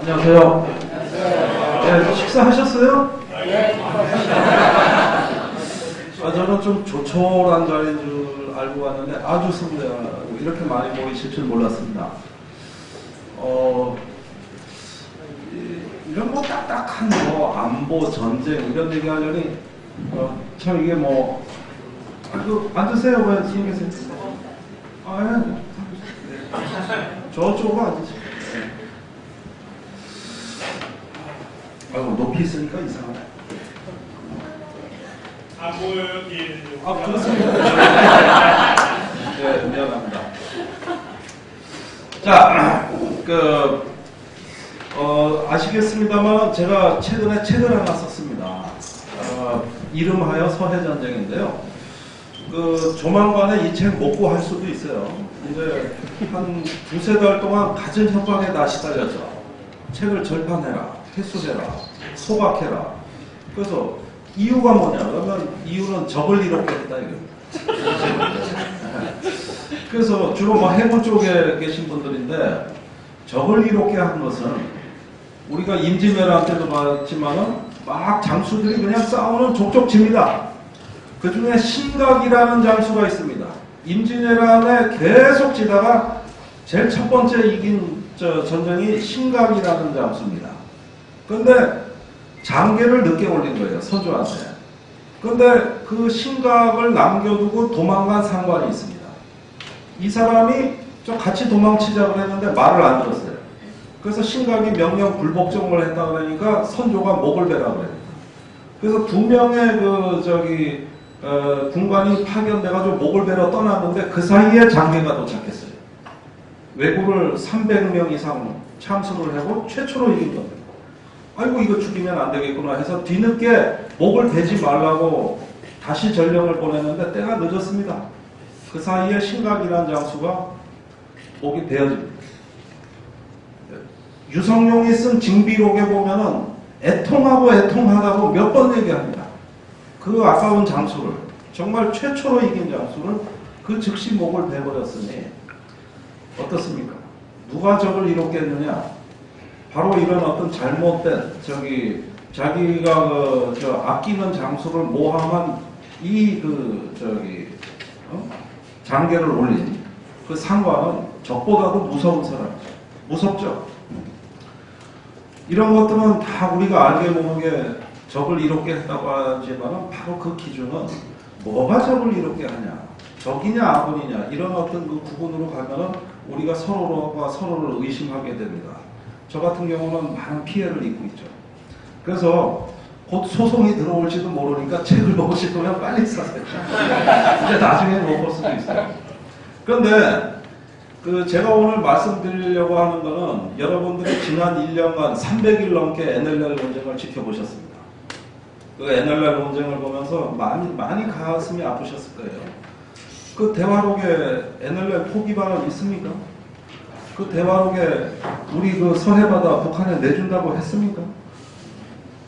안녕하세요. 네, 식사하셨어요? 저는 좀 조촐한 자리인 줄 알고 왔는데 아주 성대하고 이렇게 많이 모이실 줄 몰랐습니다. 이런 뭐 딱딱한 뭐 안보, 전쟁 이런 얘기 하려니 참 이게 뭐 앉으세요. 왜 뒤에 계세요? 저쪽으로 앉으세요. 높이 있으니까 이상하네. 안 보여요, 뒤에는. 그렇습니다. 네, 미안합니다. 자, 아시겠습니다만 제가 최근에 책을 하나 썼습니다. 이름하여 서해전쟁인데요. 조만간에 이 책 못 구할 수도 있어요. 이제 한 두세 달 동안 갖은 협박에 다 시달렸죠. 책을 절판해라, 회수해라, 소각해라. 그래서 이유가 뭐냐? 그러면 이유는 적을 이롭게 했다 이겁니다. 그래서 주로 뭐 해군 쪽에 계신 분들인데 적을 이롭게 한 것은 우리가 임진왜란 때도 봤지만은 막 장수들이 그냥 싸우는 족족집니다. 그 중에 신각이라는 장수가 있습니다. 임진왜란에 계속 지다가 제일 첫 번째 이긴 전쟁이 신각이라는 장수입니다. 그런데 장계를 늦게 올린 거예요, 선조한테. 그런데 그 신각을 남겨두고 도망간 상관이 있습니다. 이 사람이 좀 같이 도망치자고 했는데 말을 안 들었어요. 그래서 신각이 명령 불복종을 했다 그러니까 선조가 목을 베라 그래요. 그래서 두 명의 군관이 파견돼가지고 목을 베러 떠났는데 그 사이에 장계가 도착했어요. 왜구를 300명 이상 참수를 하고 최초로 이긴 겁니다. 아이고 이거 죽이면 안 되겠구나 해서 뒤늦게 목을 베지 말라고 다시 전령을 보냈는데 때가 늦었습니다. 그 사이에 신각이라는 장수가 목이 베어집니다. 유성룡이 쓴 징비록에 보면은 애통하다고 몇 번 얘기합니다. 그 아까운 장수를, 정말 최초로 이긴 장수를 그 즉시 목을 베버렸으니 어떻습니까? 누가 적을 이롭게 했느냐? 바로 이런 어떤 잘못된 자기가 아끼는 장수를 모함한 장계를 올린 그 상관은 적보다도 무서운 사람이죠. 무섭죠. 이런 것들은 다 우리가 알게 모르게 적을 이롭게 했다고 하지만 바로 그 기준은 뭐가 적을 이롭게 하냐, 적이냐 아군이냐 이런 어떤 그 구분으로 가면은 우리가 서로가 서로를 의심하게 됩니다. 저 같은 경우는 많은 피해를 입고 있죠. 그래서 곧 소송이 들어올지도 모르니까 책을 보고 싶으면 빨리 사세요. 이제 나중에 못 볼 수도 있어요. 그런데 제가 오늘 말씀드리려고 하는 거는 여러분들이 지난 1년간 300일 넘게 NLL 논쟁을 지켜보셨습니다. 그 NLL 논쟁을 보면서 많이 가슴이 아프셨을 거예요. 그 대화록에 NLL 포기 발언 있습니까? 그 대화록에 우리 서해바다 북한에 내준다고 했습니까?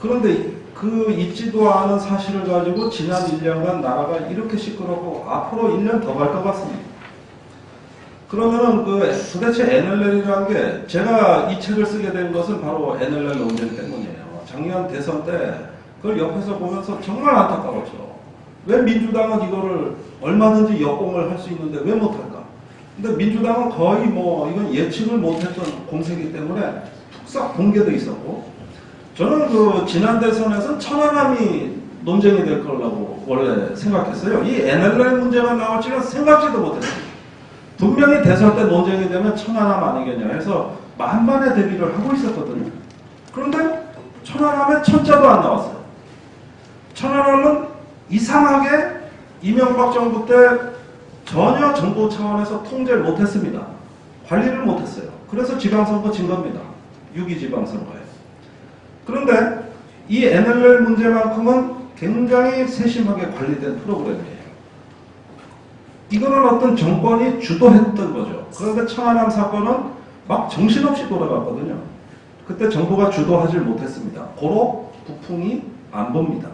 그런데 그 있지도 않은 사실을 가지고 지난 1년간 나라가 이렇게 시끄럽고 앞으로 1년 더 갈 것 같습니다. 그러면은 도대체 NLL이라는 게 제가 이 책을 쓰게 된 것은 바로 NLL 논쟁 때문이에요. 작년 대선 때 그걸 옆에서 보면서 정말 안타까웠죠. 왜 민주당은 이거를 얼마든지 역공을 할 수 있는데 왜 못할까? 근데 민주당은 거의 이건 예측을 못했던 공세이기 때문에 툭싹 붕괴도 있었고, 저는 지난 대선에서 천안함이 논쟁이 될 거라고 원래 생각했어요. 이 NLL 문제가 나올 줄은 생각지도 못했어요. 분명히 대선 때 논쟁이 되면 천안함 아니겠냐 해서 만반의 대비를 하고 있었거든요. 그런데 천안함에 천자도 안 나왔어요. 천안함은 이상하게 이명박 정부 때 전혀 정부 차원에서 통제를 못했습니다. 관리를 못했어요. 그래서 지방선거 진 겁니다. 6.2 지방선거에. 그런데 이 NLL 문제만큼은 굉장히 세심하게 관리된 프로그램이에요. 이거는 어떤 정권이 주도했던 거죠. 그런데 천안함 사건은 막 정신없이 돌아갔거든요. 그때 정부가 주도하지 못했습니다. 고로 북풍이 안 봅니다.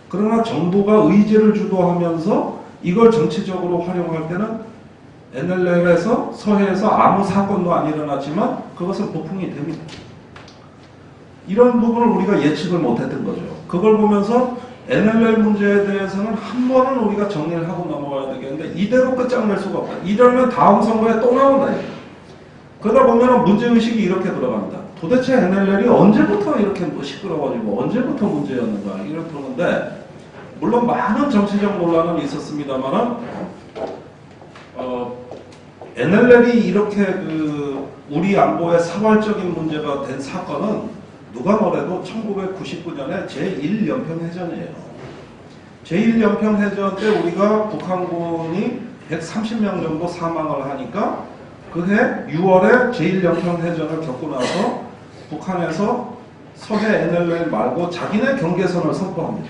그러나 정부가 의제를 주도하면서 이걸 정치적으로 활용할 때는 NLL에서 서해에서 아무 사건도 안 일어났지만 그것은 북풍이 됩니다. 이런 부분을 우리가 예측을 못했던 거죠. 그걸 보면서 NLL 문제에 대해서는 한 번은 우리가 정리를 하고 넘어가야 되겠는데 이대로 끝장낼 수가 없다. 이러면 다음 선거에 또 나온다. 그러다 보면 문제의식이 이렇게 들어갑니다. 도대체 NLL이 언제부터 이렇게 시끄러워지고 언제부터 문제였는가 이걸 보는데 물론 많은 정치적 논란은 있었습니다만은 NLL이 이렇게 우리 안보의 사활적인 문제가 된 사건은 누가 뭐래도 1999년에 제1연평해전이에요. 제1연평해전 때 우리가 북한군이 130명 정도 사망을 하니까 그해 6월에 제1연평해전을 겪고 나서 북한에서 서해 NLL 말고 자기네 경계선을 선포합니다.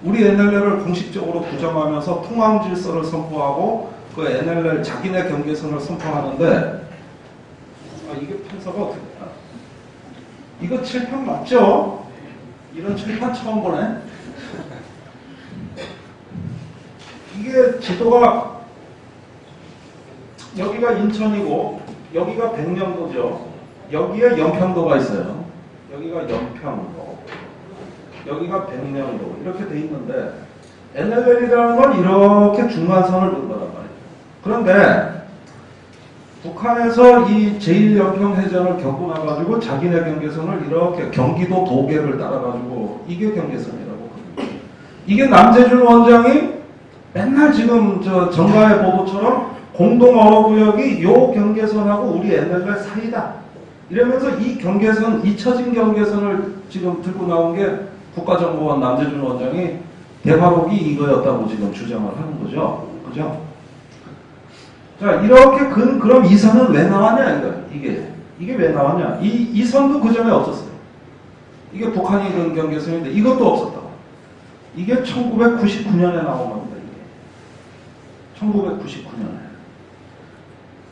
우리 NLL을 공식적으로 부정하면서 통항질서를 선포하고 그 NLL 자기네 경계선을 선포하는데 이게 판서가 어떻게 이거 칠판 맞죠? 이런 칠판 처음 보네. 이게 지도가 여기가 인천이고 여기가 백령도죠. 여기에 연평도가 있어요. 여기가 연평도, 여기가 백령도 이렇게 돼 있는데 NLL이라는 건 이렇게 중간선을 둔 거란 말이에요. 그런데 북한에서 이 제1연평해전을 겪고 나가지고 자기네 경계선을 이렇게 경기도 도계를 따라가지고 이게 경계선이라고 합니다. 이게 남재준 원장이 맨날 지금 정가의 보도처럼 공동어구역이 요 경계선하고 우리 NLL 사이다. 이러면서 이 경계선, 잊혀진 경계선을 지금 들고 나온 게 국가정보원 남재준 원장이 대화록이 이거였다고 지금 주장을 하는 거죠. 그죠? 자, 이렇게 그럼 이 선은 왜 나왔냐, 이게 왜 나왔냐. 이 선도 그 전에 없었어요. 이게 북한이 든 경계선인데 이것도 없었다고. 이게 1999년에 나온 겁니다, 이게. 1999년에.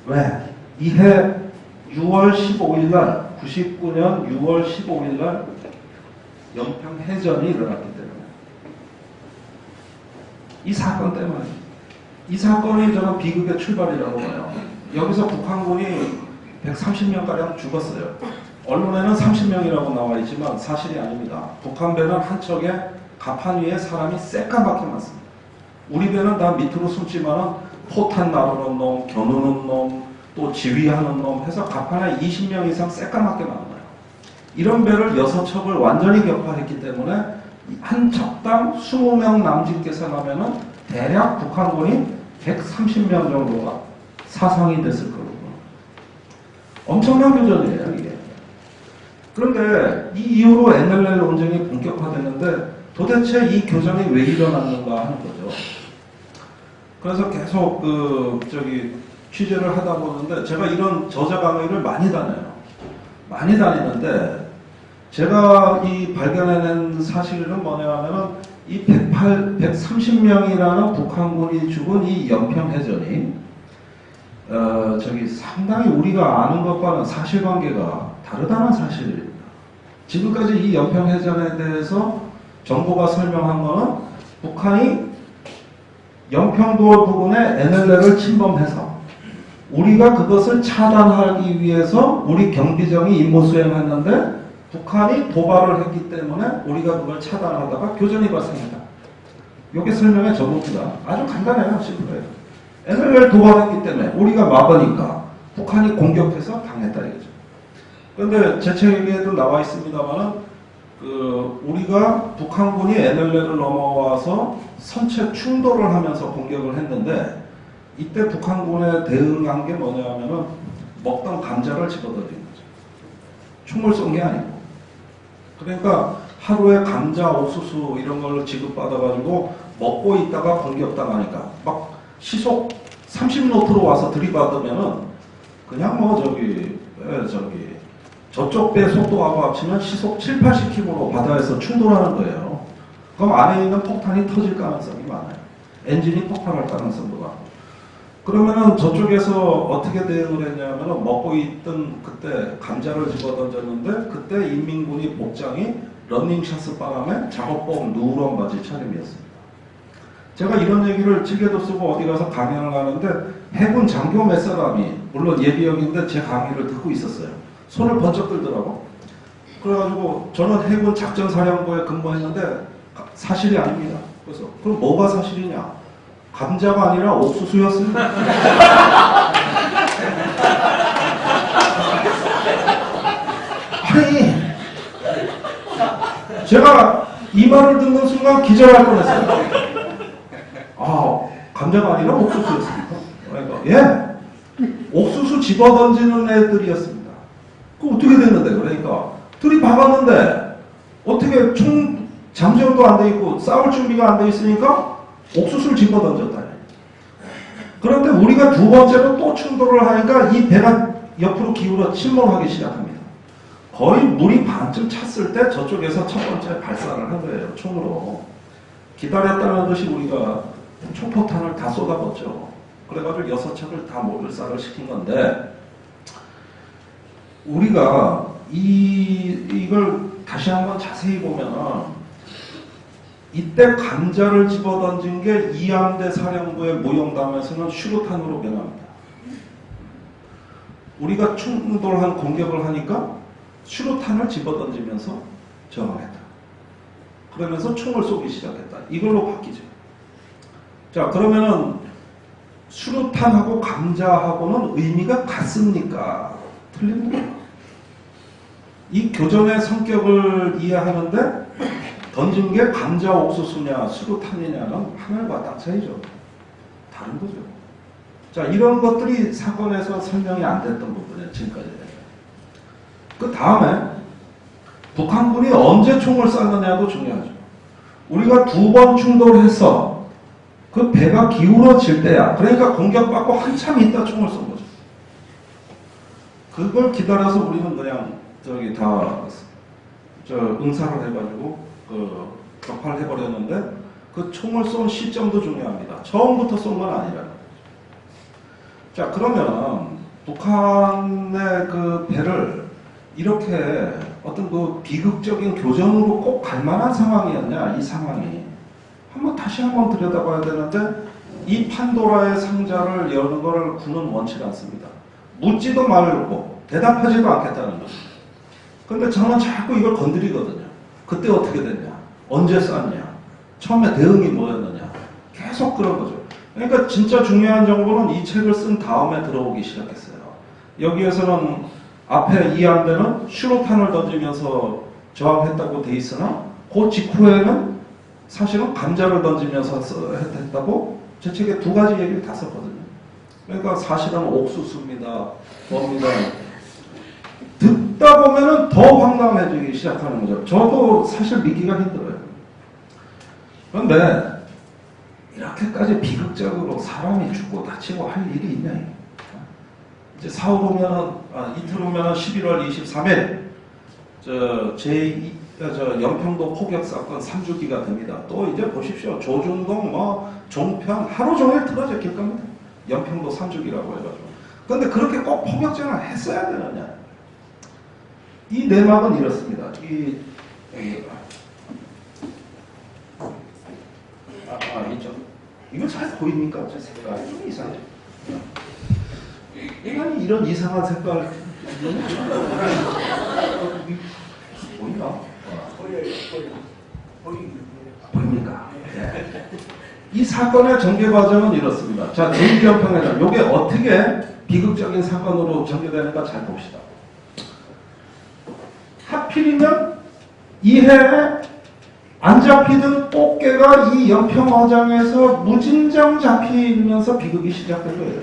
왜? 이해 6월 15일 날, 99년 6월 15일 날 연평해전이 일어났기 때문에. 이 사건 때문에. 이 사건이 저는 비극의 출발이라고 봐요. 여기서 북한군이 130명가량 죽었어요. 언론에는 30명이라고 나와 있지만 사실이 아닙니다. 북한 배는 한 척에 갑판 위에 사람이 새까맣게 많습니다. 우리 배는 다 밑으로 숨지만은 포탄 나르는 놈, 겨누는 놈, 또 지휘하는 놈 해서 갑판에 20명 이상 새까맣게 많아요. 이런 배를 6척을 완전히 격파했기 때문에 한 척당 20명 남짓 계산하면은 대략 북한군이 130명 정도가 사상이 됐을 거고. 엄청난 교전이에요, 이게. 그런데 이 이후로 NLL 논쟁이 본격화됐는데 도대체 이 교전이 왜 일어났는가 하는 거죠. 그래서 계속 취재를 하다 보는데 제가 이런 저자 강의를 많이 다녀요. 많이 다니는데 제가 이 발견해낸 사실은 뭐냐 하면은 이 130명이라는 북한군이 죽은 이 연평해전이 상당히 우리가 아는 것과는 사실관계가 다르다는 사실입니다. 지금까지 이 연평해전에 대해서 정부가 설명한 것은 북한이 연평도 부근에 NLL을 침범해서 우리가 그것을 차단하기 위해서 우리 경비정이 임무 수행했는데 북한이 도발을 했기 때문에 우리가 그걸 차단하다가 교전이 발생했다. 이게 설명의 전부입니다. 아주 간단해요. 심플해요. NLL 도발했기 때문에 우리가 막으니까 북한이 공격해서 당했다 이거죠. 그런데 제 책에도 나와 있습니다만은 우리가 북한군이 NLL을 넘어와서 선체 충돌을 하면서 공격을 했는데 이때 북한군에 대응한 게 뭐냐 하면은 먹던 감자를 집어던진 거죠. 총을 쏜 게 아니고. 그러니까 하루에 감자, 옥수수 이런 걸 지급받아가지고 먹고 있다가 공격당하니까 막 시속 30노트로 와서 들이받으면은 그냥 저쪽 배 속도하고 합치면 시속 7, 80km로 바다에서 충돌하는 거예요. 그럼 안에 있는 폭탄이 터질 가능성이 많아요. 엔진이 폭발할 가능성도 많고. 그러면은 저쪽에서 어떻게 대응을 했냐면은 먹고 있던 그때 감자를 집어 던졌는데 그때 인민군이 복장이 러닝셔츠 바람에 작업복 누런 바지 차림이었습니다. 제가 이런 얘기를 책에도 쓰고 어디 가서 강연을 하는데 해군 장교 몇 사람이 물론 예비역인데 제 강의를 듣고 있었어요. 손을 번쩍 들더라고. 그래가지고 저는 해군 작전사령부에 근무했는데 사실이 아닙니다. 그래서 그럼 뭐가 사실이냐? 감자가 아니라 옥수수였습니다. 아니, 제가 이 말을 듣는 순간 기절할 뻔했어요. 아, 감자가 아니라 옥수수였습니까? 그러니까 예, 옥수수 집어던지는 애들이었습니다. 그 어떻게 됐는데? 그러니까 들이박았는데 어떻게 총 잠정도 안 돼 있고 싸울 준비가 안 돼 있으니까 옥수수를 집어던졌다. 그런데 우리가 두 번째로 또 충돌을 하니까 이 배가 옆으로 기울어 침몰하기 시작합니다. 거의 물이 반쯤 찼을 때 저쪽에서 첫 번째 발사를 한 거예요. 총으로. 기다렸다는 듯이 우리가 총포탄을 다 쏟아붓죠. 그래가지고 6척을 다 몰살을 시킨 건데, 우리가 이걸 다시 한번 자세히 보면은 이때 감자를 집어던진 게 이함대 사령부의 무용담에서는 슈루탄으로 변합니다. 우리가 충돌한 공격을 하니까 슈루탄을 집어던지면서 저항했다. 그러면서 총을 쏘기 시작했다. 이걸로 바뀌죠. 자, 그러면은 수류탄하고 감자하고는 의미가 같습니까? 틀립니다. 이 교전의 성격을 이해하는데 던진 게 감자 옥수수냐 수류탄이냐는 하늘과 땅 차이죠. 다른 거죠. 자, 이런 것들이 사건에서 설명이 안 됐던 부분이에요. 지금까지. 그 다음에 북한군이 언제 총을 쐈느냐도 중요하죠. 우리가 2번 충돌해서 그 배가 기울어질 때야. 그러니까 공격받고 한참 있다 총을 쏜 거죠. 그걸 기다려서 우리는 그냥 저기 다 응사를 해가지고 격파를 해버렸는데 그 총을 쏜 시점도 중요합니다. 처음부터 쏜 건 아니라는 거죠. 자, 그러면 북한의 그 배를 이렇게 어떤 그 비극적인 교전으로 꼭 갈 만한 상황이었냐, 이 상황이. 다시 한번 들여다봐야 되는데, 이 판도라의 상자를 여는 것을 군은 원치 않습니다. 묻지도 말고, 대답하지도 않겠다는 거죠. 근데 저는 자꾸 이걸 건드리거든요. 그때 어떻게 됐냐? 언제 쐈냐? 처음에 대응이 뭐였느냐? 계속 그런 거죠. 그러니까 진짜 중요한 정보는 이 책을 쓴 다음에 들어오기 시작했어요. 여기에서는 앞에 이함대는 슈로탄을 던지면서 저항했다고 돼 있으나 그 직후에는 사실은 감자를 던지면서 했다고 제 책에 2가지 얘기를 다 썼거든요. 그러니까 사실은 옥수수입니다. 뭡니다. 듣다 보면은 더 황당해지기 시작하는 거죠. 저도 사실 믿기가 힘들어요. 그런데 이렇게까지 비극적으로 사람이 죽고 다치고 할 일이 있냐, 이게. 이제 사흘 후면은, 이틀 후면은 11월 23일, 연평도 포격 사건 3주기가 됩니다. 또 이제 보십시오. 조중동, 종편, 하루 종일 틀어졌길 겁니다. 연평도 3주기라고 해가지고. 근데 그렇게 꼭 포격전을 했어야 되느냐. 이 내막은 이렇습니다. 이거 잘 보입니까? 제 색깔이 좀 이상해요. 인간이 이런 이상한 색깔 보이나? 보입니까? 네. 이 사건의 전개 과정은 이렇습니다. 자, 제2연평해전 이게 어떻게 비극적인 사건으로 전개되는가 잘 봅시다. 하필이면 이해에 안 잡히던 꽃게가 이 연평화장에서 무진장 잡히면서 비극이 시작된 거예요.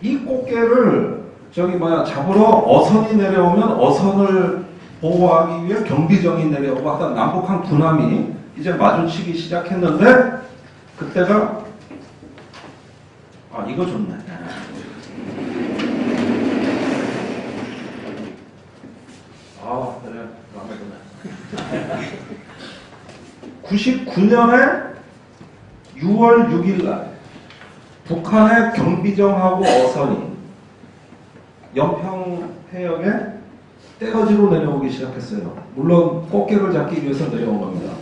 이 꽃게를 잡으러 어선이 내려오면 어선을 보호하기 위해 경비정이 내려오고 하다 남북한 군함이 이제 마주치기 시작했는데 그때가 이거 좋네. 그래. 마음에 드네. 99년에 6월 6일 날 북한의 경비정하고 어선이 연평해역에 떼거지로 내려오기 시작했어요. 물론 꽃게를 잡기 위해서 내려온 겁니다.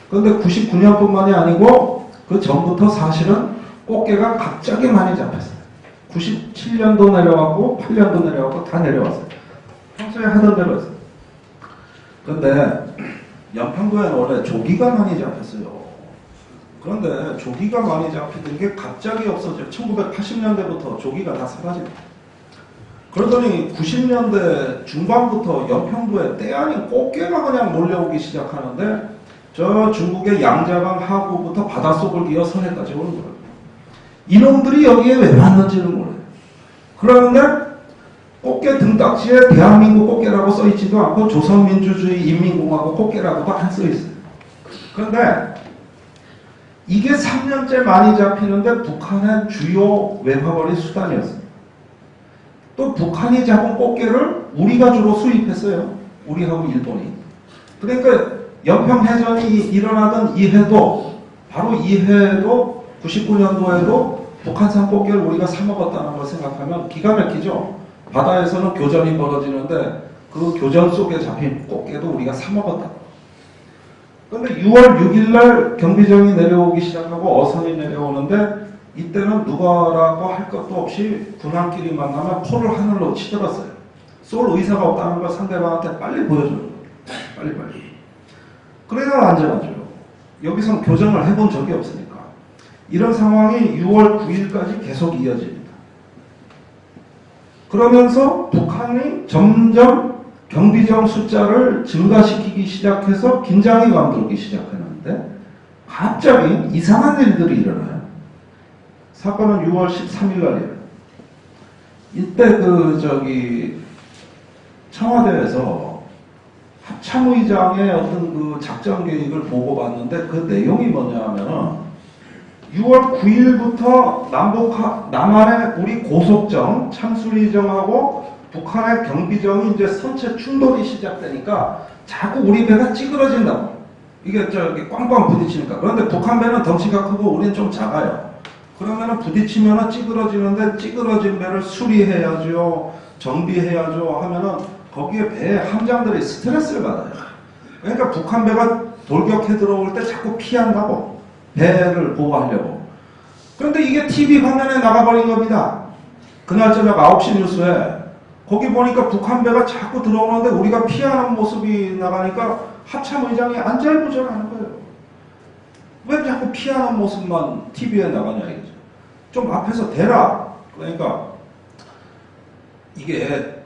그런데 99년뿐만이 아니고 그 전부터 사실은 꽃게가 갑자기 많이 잡혔어요. 97년도 내려왔고 8년도 내려왔고 다 내려왔어요. 평소에 하던 대로 했어요. 근데 연평도에는 원래 조기가 많이 잡혔어요. 그런데 조기가 많이 잡히던 게 갑자기 없어져요. 1980년대부터 조기가 다 사라집니다. 그러더니 90년대 중반부터 연평도에 때 아닌 꽃게가 그냥 몰려오기 시작하는데 저 중국의 양자강 하구부터 바닷속을 기어 서해까지 오는 거예요. 이놈들이 여기에 왜 왔는지는 몰라요. 그러는데 꽃게 등딱지에 대한민국 꽃게라고 써있지도 않고 조선민주주의 인민공화국 꽃게라고도 안 써있어요. 그런데 이게 3년째 많이 잡히는데 북한의 주요 외화벌이 수단이었어요. 또 북한이 잡은 꽃게를 우리가 주로 수입했어요. 우리하고 일본이. 그러니까 연평해전이 일어나던 이 해도 바로 이 해도 99년도에도 북한산 꽃게를 우리가 사 먹었다는 걸 생각하면 기가 막히죠. 바다에서는 교전이 벌어지는데 그 교전 속에 잡힌 꽃게도 우리가 사 먹었다. 그런데 6월 6일날 경비정이 내려오기 시작하고 어선이 내려오는데 이때는 누가라고 할 것도 없이 군함끼리 만나면 포를 하늘로 치들었어요. 쏠 의사가 없다는 걸 상대방한테 빨리 보여줘요. 빨리. 그래야 안전하죠. 여기선 교전을 해본 적이 없으니까. 이런 상황이 6월 9일까지 계속 이어집니다. 그러면서 북한이 점점 경비정 숫자를 증가시키기 시작해서 긴장이 감돌기 시작하는데 갑자기 이상한 일들이 일어나요. 사건은 6월 13일 날이에요. 이때 청와대에서 합참의장의 어떤 그 작전 계획을 보고받는데 그 내용이 뭐냐면은 6월 9일부터 남한의 우리 고속정, 창수리정하고 북한의 경비정이 이제 선체 충돌이 시작되니까 자꾸 우리 배가 찌그러진다고. 이게 꽝꽝 부딪히니까. 그런데 북한 배는 덩치가 크고 우리는 좀 작아요. 그러면은 부딪히면은 찌그러지는데 찌그러진 배를 수리해야죠. 정비해야죠. 하면은 거기에 배 함장들이 스트레스를 받아요. 그러니까 북한 배가 돌격해 들어올 때 자꾸 피한다고. 배를 보호하려고. 그런데 이게 TV 화면에 나가버린 겁니다. 그날 저녁 9시 뉴스에 거기 보니까 북한 배가 자꾸 들어오는데 우리가 피하는 모습이 나가니까 합참의장이 안절부절하는 거예요. 왜 자꾸 피하는 모습만 TV에 나가냐 이거죠. 좀 앞에서 대라. 그러니까 이게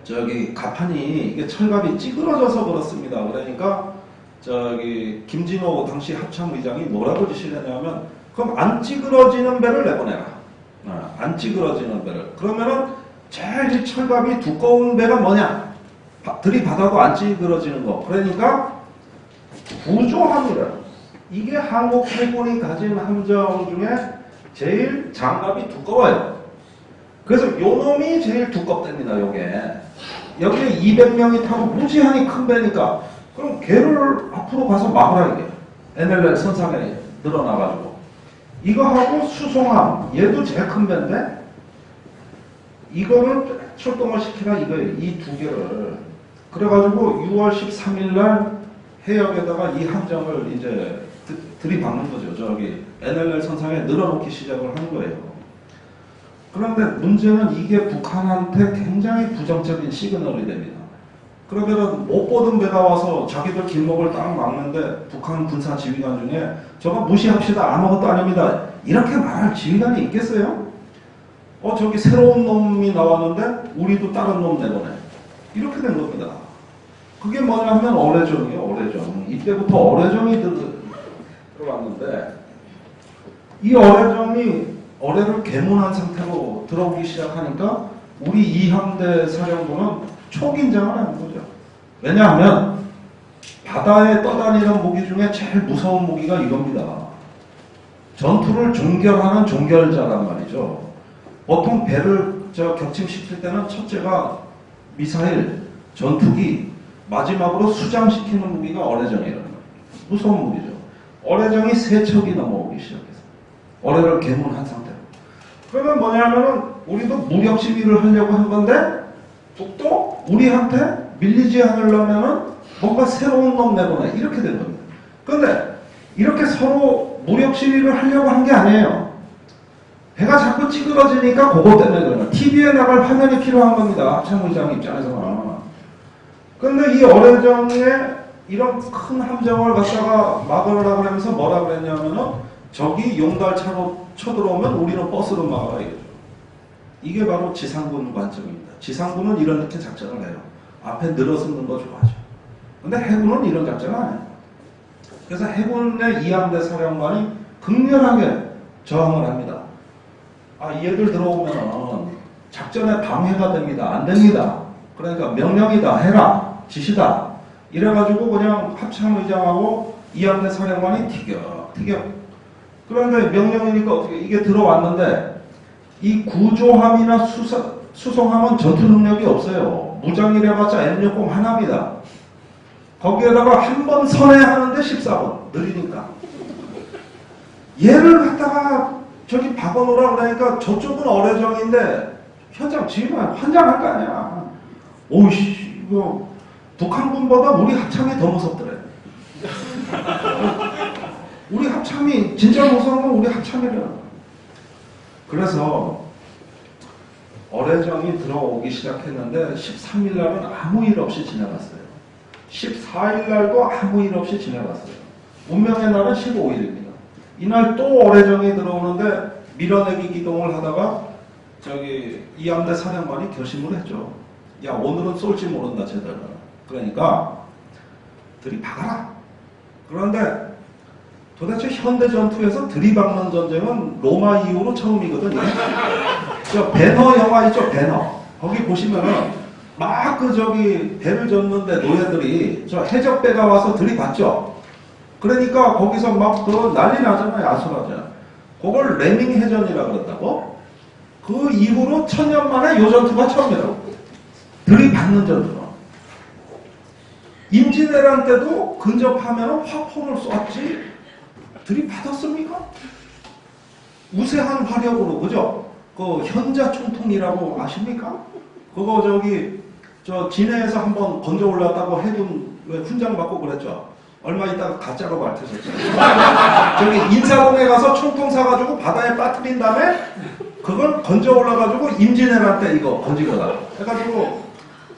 가판이 이게 철갑이 찌그러져서 그렇습니다. 그러니까 김진호 당시 합참의장이 뭐라고 지시를 했냐면 그럼 안 찌그러지는 배를 내보내라. 안 찌그러지는 배를. 그러면은 제일 철갑이 두꺼운 배가 뭐냐? 들이받아도 안 찌그러지는 거. 그러니까 구조함이라. 이게 한국 해군이 가진 함정 중에 제일 장갑이 두꺼워요. 그래서 요 놈이 제일 두껍답니다. 여기에 200명이 타고 무지하니 큰 배니까 그럼 걔를 앞으로 가서 막으라 이게. NLL 선상에 늘어나가지고. 이거하고 수송함, 얘도 제일 큰 배인데 이거를 출동을 시키라 이거예요. 이 두 개를. 그래가지고 6월 13일 날 해역에다가 이 함정을 이제 들이박는 거죠. NLL 선상에 늘어놓기 시작을 하는 거예요. 그런데 문제는 이게 북한한테 굉장히 부정적인 시그널이 됩니다. 그러면은 못 보던 배가 와서 자기들 길목을 딱 막는데 북한 군사 지휘관 중에 저거 무시합시다. 아무것도 아닙니다. 이렇게 말할 지휘관이 있겠어요? 저기 새로운 놈이 나왔는데 우리도 다른 놈 내보내. 이렇게 된 겁니다. 그게 뭐냐면 어뢰정이에요. 어뢰정. 이때부터 어뢰정이 들어왔는데 이 어뢰정이 어뢰를 개문한 상태로 들어오기 시작하니까 우리 이함대 사령부는 초긴장을 하는 거죠. 왜냐하면 바다에 떠다니는 무기 중에 제일 무서운 무기가 이겁니다. 전투를 종결하는 종결자란 말이죠. 보통 배를 격침시킬 때는 첫째가 미사일, 전투기, 마지막으로 수장시키는 무기가 어뢰정이라는 거예요. 무서운 무기죠. 어뢰정이 3척이 넘어오기 시작했어요. 어뢰를 개문한 상태로. 그러면 뭐냐면은 우리도 무력 시위를 하려고 한 건데 북도 우리한테 밀리지 않으려면은 뭔가 새로운 놈 내보내. 이렇게 된 겁니다. 그런데 이렇게 서로 무력 시위를 하려고 한 게 아니에요. 배가 자꾸 찌그러지니까 그것 때문에 그런 거예요. TV에 나갈 화면이 필요한 겁니다. 합참의장 입장에서는. 근데 이 어뢰정에 이런 큰 함정을 갖다가 막으려고 하면서 뭐라 그랬냐면은 적이 용달차로 쳐들어오면 우리는 버스로 막아라 이거죠. 이게 바로 지상군 관점입니다. 지상군은 이렇게 작전을 해요. 앞에 늘어서는 거 좋아하죠. 근데 해군은 이런 작전을 안 해요. 그래서 해군의 이함대 사령관이 극렬하게 저항을 합니다. 아, 얘들 들어오면 작전에 방해가 됩니다. 안 됩니다. 그러니까 명령이다. 해라. 지시다. 이래가지고 그냥 합참의장하고 이함대 사령관이 티격태격. 그런데 명령이니까 어떻게 이게 들어왔는데 이 구조함이나 수송함은 전투 능력이 없어요. 무장이래봤자 N60 하나입니다. 거기에다가 한 번 선회하는데 14분 느리니까 얘를 갖다가 저기 박아놓으라 그러니까 저쪽은 어뢰정인데 현장 지휘관 환장할 거 아니야. 오이씨 이거 북한군보다 우리 합참이 더 무섭더래. 우리 합참이 진짜 무서운 건 우리 합참이래요. 그래서 어뢰정이 들어오기 시작했는데 13일 날은 아무 일 없이 지나갔어요. 14일 날도 아무 일 없이 지나갔어요. 운명의 날은 15일입니다. 이날 또 어뢰정이 들어오는데 밀어내기 기동을 하다가 저기 이함대 사령관이 결심을 했죠. 야 오늘은 쏠지 모른다 쟤들. 그러니까 들이박아라. 그런데 도대체 현대 전투에서 들이박는 전쟁은 로마 이후로 처음이거든요. 저 배너 영화 있죠, 배너. 거기 보시면은 막 그 저기 배를 젓는데 노예들이 저 해적배가 와서 들이받죠. 그러니까 거기서 막 그 난리 나잖아요, 아수라장. 그걸 레밍 해전이라 그랬다고. 그 이후로 1000년 만에 요 전투가 처음이라고. 들이받는 전투는. 임진왜란 때도 근접하면 화포를 쐈지. 들이받았습니까? 우세한 화력으로, 그죠? 그 현자 총통이라고 아십니까? 그거 저기 저 진해에서 한번 건져 올랐다고 해군 왜 훈장 받고 그랬죠? 얼마 있다가 가짜로 밝혀졌죠. 저기 인사동에 가서 총통 사가지고 바다에 빠뜨린 다음에 그걸 건져 올라가지고 임진왜란 때 이거 건지거다. 해가지고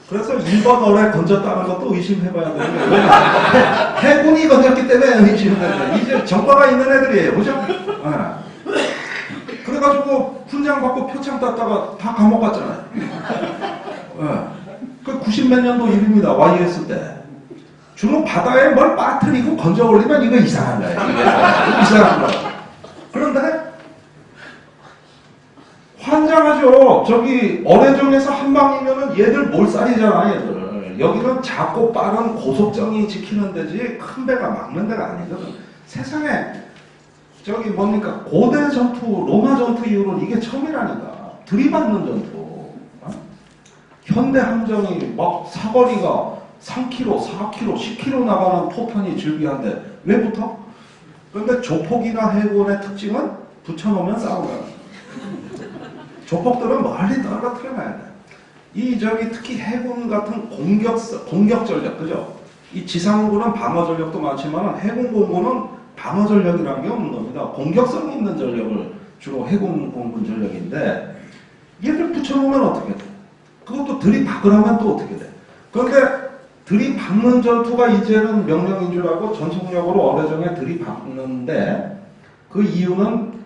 그래서 2번 어뢰 건졌다는 것도 의심해봐야 되는데 해군이 건졌기 때문에 의심해야 돼. 이제 정과가 있는 애들이에요. 그죠? 네. 그래가지고 훈장 받고 표창 땄다가 다 감옥 갔잖아요. 네. 그 90몇 년도 일입니다. YS 때. 주로 바다에 뭘 빠뜨리고 건져 올리면 이거 이상한 거예요. 이상한 거예요. 그런데 환장하죠. 저기 어뢰정에서 한 방이면은 얘들 몰살이잖아, 얘들. 여기는 작고 빠른 고속정이 지키는 데지 큰 배가 막는 데가 아니거든. 세상에 저기 뭡니까 고대 전투, 로마 전투 이후로는 이게 처음이라니까. 들이받는 전투. 어? 현대 함정이 막 사거리가 3km, 4km, 10km 나가는 포탄이 즐비한데 왜 붙어? 그런데 조폭이나 해군의 특징은 붙여놓으면 싸우는 거야. 조폭들은 멀리 떨어뜨려놔야 돼. 이 저기 특히 해군 같은 공격 전력, 그죠? 이 지상군은 방어 전력도 많지만 해군 공군은 방어 전력이라는 게 없는 겁니다. 공격성 있는 전력을 주로 해군 공군 전력인데 얘를 붙여놓으면 어떻게 돼? 그것도 들이박으라면 또 어떻게 돼? 그런데 들이박는 전투가 이제는 명령인 줄 알고 전속력으로 어뢰정에 들이박는데 그 이유는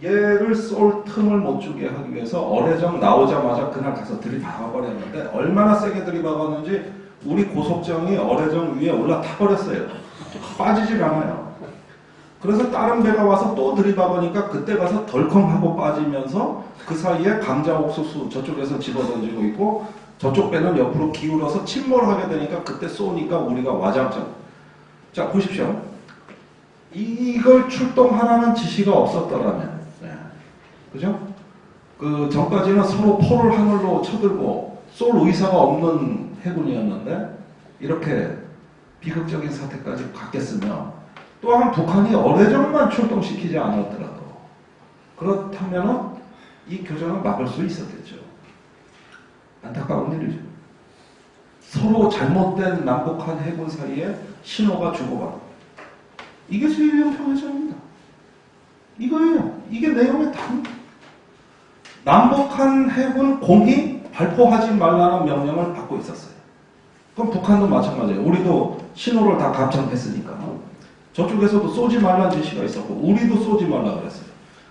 얘를 쏠 틈을 못 주게 하기 위해서 어뢰정 나오자마자 그날 가서 들이박아버렸는데 얼마나 세게 들이박았는지 우리 고속정이 어뢰정 위에 올라타버렸어요. 빠지질 않아요. 그래서 다른 배가 와서 또 들이박으니까 그때 가서 덜컹하고 빠지면서 그 사이에 감자 옥수수 저쪽에서 집어던지고 있고 저쪽 배는 옆으로 기울어서 침몰하게 되니까 그때 쏘니까 우리가 와장창. 자 보십시오. 이걸 출동하라는 지시가 없었더라면 그죠? 그 전까지는 서로 포를 하늘로 쳐들고 쏠 의사가 없는 해군이었는데 이렇게 비극적인 사태까지 갔겠으며 또한 북한이 어뢰정만 출동시키지 않았더라도 그렇다면 이 교전을 막을 수 있었겠죠. 안타까운 일이죠. 서로 잘못된 남북한 해군 사이에 신호가 주고받고 이게 제1형 평화전입니다. 이거예요. 이게 내용의 답입니다. 남북한 해군 공히 발포하지 말라는 명령을 받고 있었어요. 그럼 북한도 마찬가지예요. 우리도 신호를 다 감청했으니까. 저쪽에서도 쏘지 말라는 지시가 있었고 우리도 쏘지 말라 그랬어요.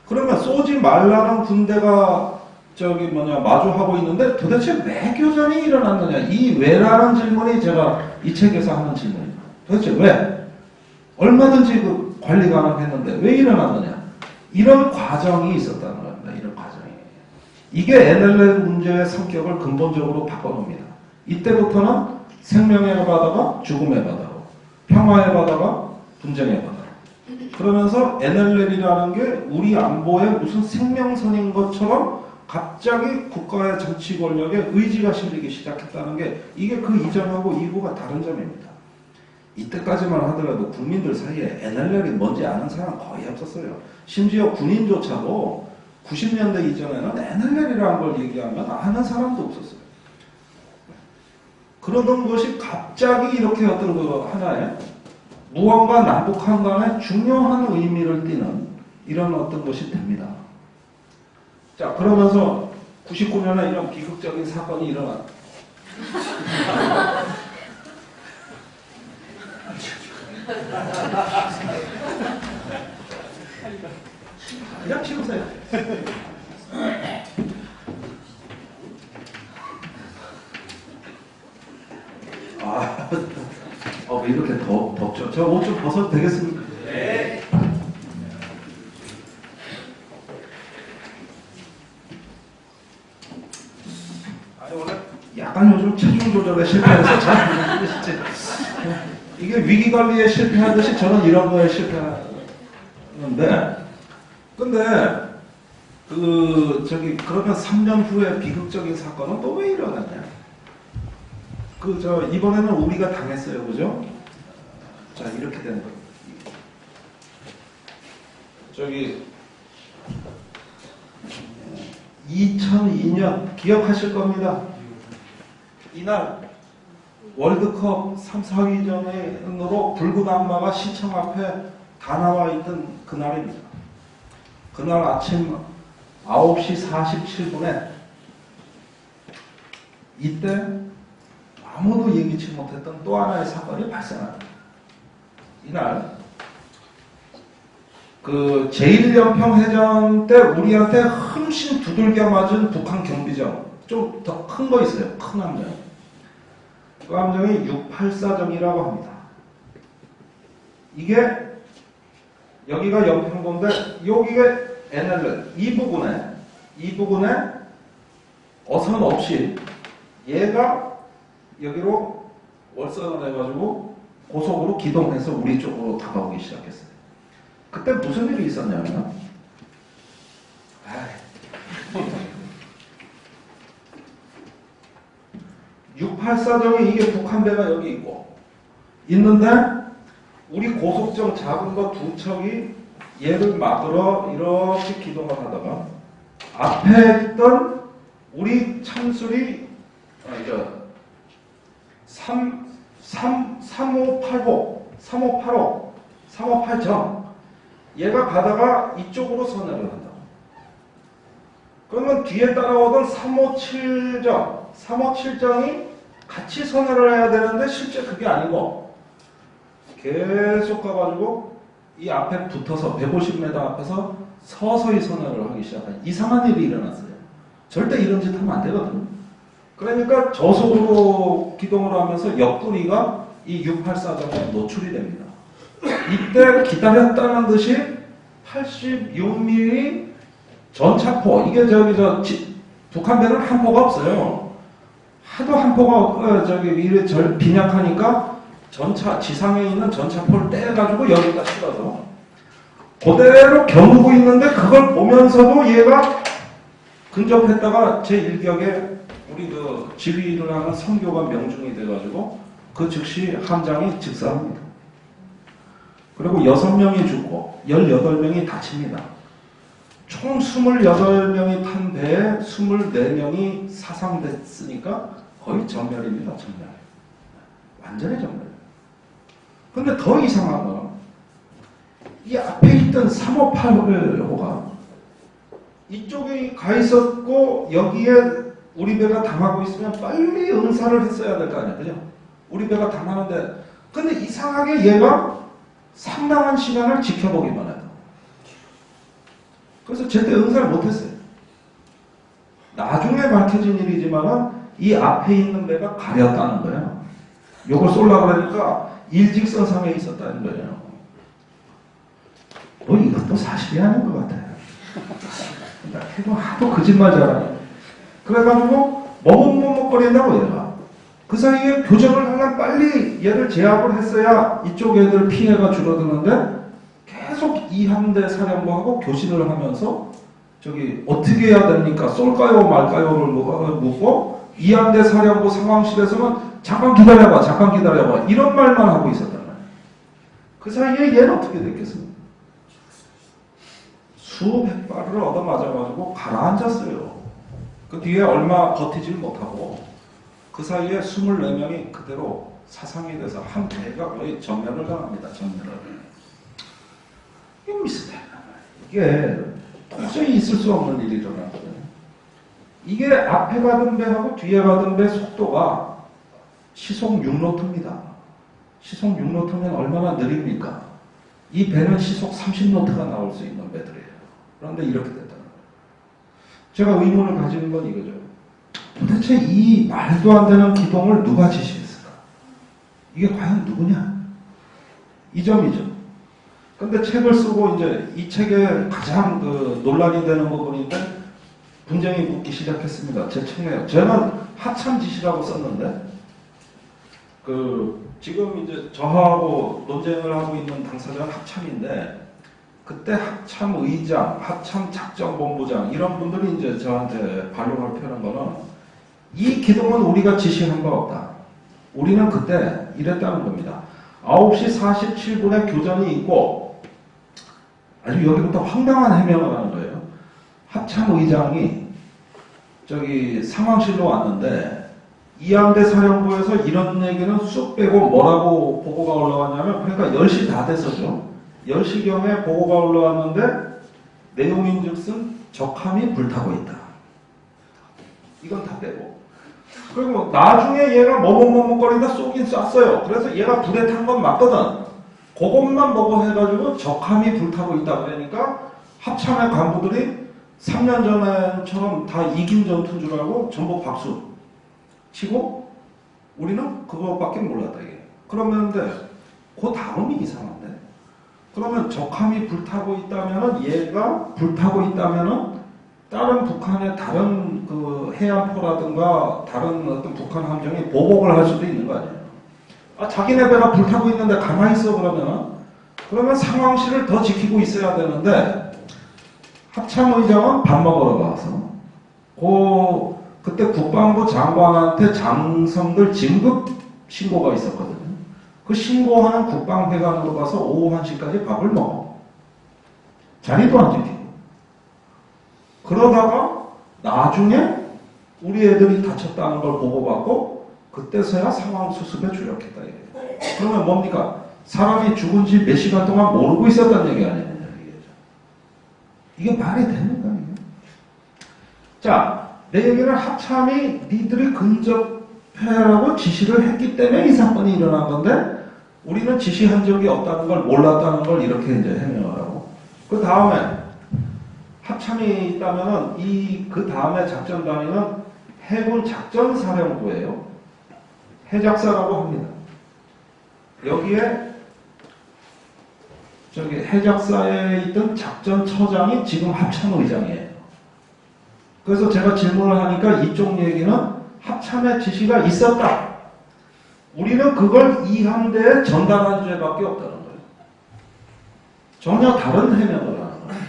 그러면 쏘지 말라는 군대가 마주하고 있는데 도대체 왜 교전이 일어났느냐. 이 왜라는 질문이 제가 이 책에서 하는 질문입니다. 도대체 왜? 얼마든지 그 관리 가능했는데 왜 일어났느냐. 이런 과정이 있었다는 겁니다. 이런 과정이. 이게 NLL 문제의 성격을 근본적으로 바꿔놓습니다. 이때부터는 생명의 바다가 죽음의 바다로, 평화의 바다가 분쟁의 바다로. 그러면서 NLL이라는 게 우리 안보의 무슨 생명선인 것처럼 갑자기 국가의 정치 권력에 의지가 실리기 시작했다는 게 이게 그 이전하고 이후가 다른 점입니다. 이때까지만 하더라도 국민들 사이에 NLL이 뭔지 아는 사람 거의 없었어요. 심지어 군인조차도 90년대 이전에는 NLL이라는 걸 얘기하면 아는 사람도 없었어요. 그러던 것이 갑자기 이렇게 어떤 그 하나의 무언가 남북한 간에 중요한 의미를 띠는 이런 어떤 것이 됩니다. 자, 그러면서 99년에 이런 비극적인 사건이 일어났다. 그냥 치우세요. 왜 이렇게 덥죠? 저 옷 좀 벗어도 되겠습니까? 네. 아니, 오늘 약간 요즘 체중 조절에 실패해서 잘 안 되시지. 이게 위기 관리에 실패하듯이 저는 이런 거에 실패하는데, 근데 그러면 3년 후에 비극적인 사건은 또 왜 일어났냐? 이번에는 우리가 당했어요. 그죠? 자, 이렇게 되는 거예요. 2002년 기억하실 겁니다. 이날 월드컵 3, 4위전으로 붉은 악마가 시청 앞에 다 나와 있던 그날입니다. 그날 아침 9시 47분에 이때 아무도 예기치 못했던 또 하나의 사건이 발생합니다. 이날 제1연평해전 때 우리한테 흠씬 두들겨 맞은 북한 경비정, 좀 더 큰 거 있어요. 큰 함정. 그 함정이 684정이라고 합니다. 이게 여기가 연평도인데 여기가 NLL 이 부분에 어선 없이 얘가 여기로 월선을 해가지고 고속으로 기동해서 우리 쪽으로 다가오기 시작했어요. 그때 무슨 일이 있었냐면 684정이 이게 북한 배가 여기 있는데 우리 고속정 작은 거 두 척이 얘를 막으러 이렇게 기동을 하다가 앞에 있던 우리 참술이 3585정 얘가 가다가 이쪽으로 선회를 한다. 그러면 뒤에 따라오던 357정이 같이 선회를 해야 되는데 실제 그게 아니고 계속 가가지고 이 앞에 붙어서 150m 앞에서 서서히 선회를 하기 시작한 이상한 일이 일어났어요. 절대 이런 짓 하면 안 되거든요. 그러니까 저속으로 기동을 하면서 옆구리가 이 684정에 노출이 됩니다. 이때 기다렸다는 듯이 86mm 전차포, 이게 북한 배는 한 포가 없어요. 하도 한 포가 빈약하니까 지상에 있는 전차포를 떼가지고 여기다 실어서 그대로 겨누고 있는데 그걸 보면서도 얘가 근접했다가 제1격에 우리 지휘를 하는 선교가 명중이 돼가지고 그 즉시 함장이 즉사합니다. 그리고 6명이 죽고 18명이 다칩니다. 총 28명이 탄 배에 24명이 사상됐으니까 거의 전멸입니다. 전멸. 완전히 전멸. 근데 더 이상한 건 이 앞에 있던 358호가 이쪽에 가 있었고 여기에 우리 배가 당하고 있으면 빨리 응사를 했어야 될 거 아니에요. 그죠? 우리 배가 다 나는데 근데 이상하게 얘가 상당한 시간을 지켜보기만 해요. 그래서 제때 응사를 못했어요. 나중에 밝혀진 일이지만은 이 앞에 있는 배가 가렸다는 거예요. 요걸 쏠라 그러니까 일직선상에 있었다는 거예요. 뭐 이것도 사실이 아닌 것 같아요. 이거 하도 거짓말 잘하네. 그래가지고 머뭇머뭇거린다고 얘가. 그 사이에 교전을 하면 빨리 얘를 제압을 했어야 이쪽 애들 피해가 줄어드는데 계속 이함대 사령부하고 교신을 하면서 저기 어떻게 해야 됩니까? 쏠까요 말까요를 묻고 이함대 사령부 상황실에서는 잠깐 기다려봐 이런 말만 하고 있었단 말이에요. 그 사이에 얘는 어떻게 됐겠습니까? 수백 발을 얻어맞아가지고 가라앉았어요. 그 뒤에 얼마 버티질 못하고 그 사이에 24명이 그대로 사상이 돼서 한 배가 거의 전멸을 당합니다. 전멸을. 이게 미스테리. 이게 도저히 있을 수 없는 일이 일어났거든요. 이게 앞에 가던 배하고 뒤에 가던 배 속도가 시속 6노트입니다. 시속 6노트면 얼마나 느립니까? 이 배는 시속 30노트가 나올 수 있는 배들이에요. 그런데 이렇게 됐다는 거예요. 제가 의문을 가지는 건 이거죠. 도대체 이 말도 안 되는 기동을 누가 지시했을까? 이게 과연 누구냐? 이 점이죠. 근데 책을 쓰고 이제 이 책에 가장 그 논란이 되는 부분인데 분쟁이 붙기 시작했습니다. 제 책에요. 저는 하참 지시라고 썼는데 지금 이제 저하고 논쟁을 하고 있는 당사자는 합참인데 그때 합참 의장, 합참 작전본부장 이런 분들이 이제 저한테 반론을 펴는 거는 이 기동은 우리가 지시한 바 없다. 우리는 그때 이랬다는 겁니다. 9시 47분에 교전이 있고 아주 여기부터 황당한 해명을 하는 거예요. 합참 의장이 저기 상황실로 왔는데 이함대 사령부에서 이런 얘기는 쑥 빼고 뭐라고 보고가 올라왔냐면 그러니까 10시 다 됐었죠. 10시경에 보고가 올라왔는데 내용인즉슨 적함이 불타고 있다. 이건 다 빼고. 그리고 나중에 얘가 머뭇머뭇거리다 쏘긴 쐈어요. 그래서 얘가 불에 탄 건 맞거든. 그것만 보고 해가지고 적함이 불타고 있다 그러니까 합참의 간부들이 3년 전에처럼 다 이긴 전투인 줄 알고 전부 박수 치고 우리는 그것밖에 몰랐다 이게. 그러면데 그 다음이 이상한데. 그러면 적함이 불타고 있다면은 얘가 불타고 있다면은 다른 북한의 다른 그 해안포라든가 다른 어떤 북한 함정이 보복을 할 수도 있는 거 아니에요. 아, 자기네 배가 불타고 있는데 가만히 있어 그러면 상황실을 더 지키고 있어야 되는데 합참의장은 밥 먹으러 가서 그때 국방부 장관한테 장성들 진급 신고가 있었거든요. 그 신고하는 국방회관으로 가서 오후 1시까지 밥을 먹어. 자리도 안 지키고. 그러다가 나중에 우리 애들이 다쳤다는 걸 보고받고 그때서야 상황 수습에 주력했다. 그러면 뭡니까? 사람이 죽은 지 몇 시간 동안 모르고 있었다는 얘기 아니냐. 이게 말이 되는 거예요. 자, 내 얘기는 합참이 니들이 근접해라고 지시를 했기 때문에 이 사건이 일어난 건데 우리는 지시한 적이 없다는 걸 몰랐다는 걸 이렇게 이제 해명을 하고 그 다음에 합참이 있다면은 그 다음에 작전 단위는 해군 작전사령부예요. 해작사라고 합니다. 여기에 저기 해작사에 있던 작전처장이 지금 합참의장이에요. 그래서 제가 질문을 하니까 이쪽 얘기는 합참의 지시가 있었다. 우리는 그걸 이함대에 전달한 죄밖에 없다는 거예요. 전혀 다른 해명을 하는 거예요.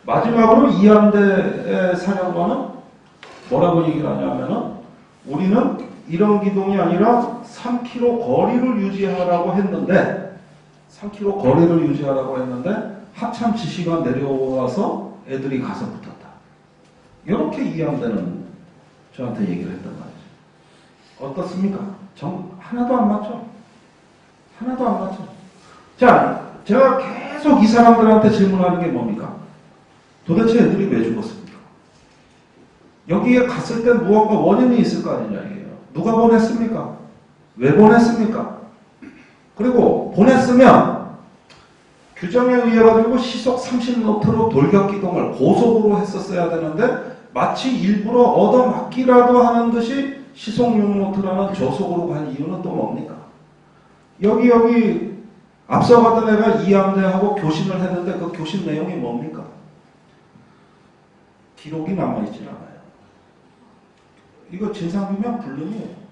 마지막으로 이함대의 사령관은 뭐라고 얘기를 하냐면은 우리는 이런 기동이 아니라 3km 거리를 유지하라고 했는데 3km 거리를 유지하라고 했는데 합참 지시가 내려와서 애들이 가서 붙었다. 이렇게 이함대는 저한테 얘기를 했단 말이죠. 어떻습니까? 하나도 안 맞죠? 하나도 안 맞죠? 자, 제가 계속 이 사람들한테 질문하는 게 뭡니까? 도대체 애들이 왜 죽었습니까? 여기에 갔을 때 무언가 원인이 있을 거 아니냐 이게요. 누가 보냈습니까? 왜 보냈습니까? 그리고 보냈으면 규정에 의해 가지고 시속 30노트로 돌격기동을 고속으로 했었어야 되는데 마치 일부러 얻어맞기라도 하는 듯이 시속 6노트라는 저속으로 간 이유는 또 뭡니까? 여기 앞서가던 애가 이함대하고 교신을 했는데 그 교신 내용이 뭡니까? 기록이 남아있지 않아요. 이거 진상규명 불능이에요.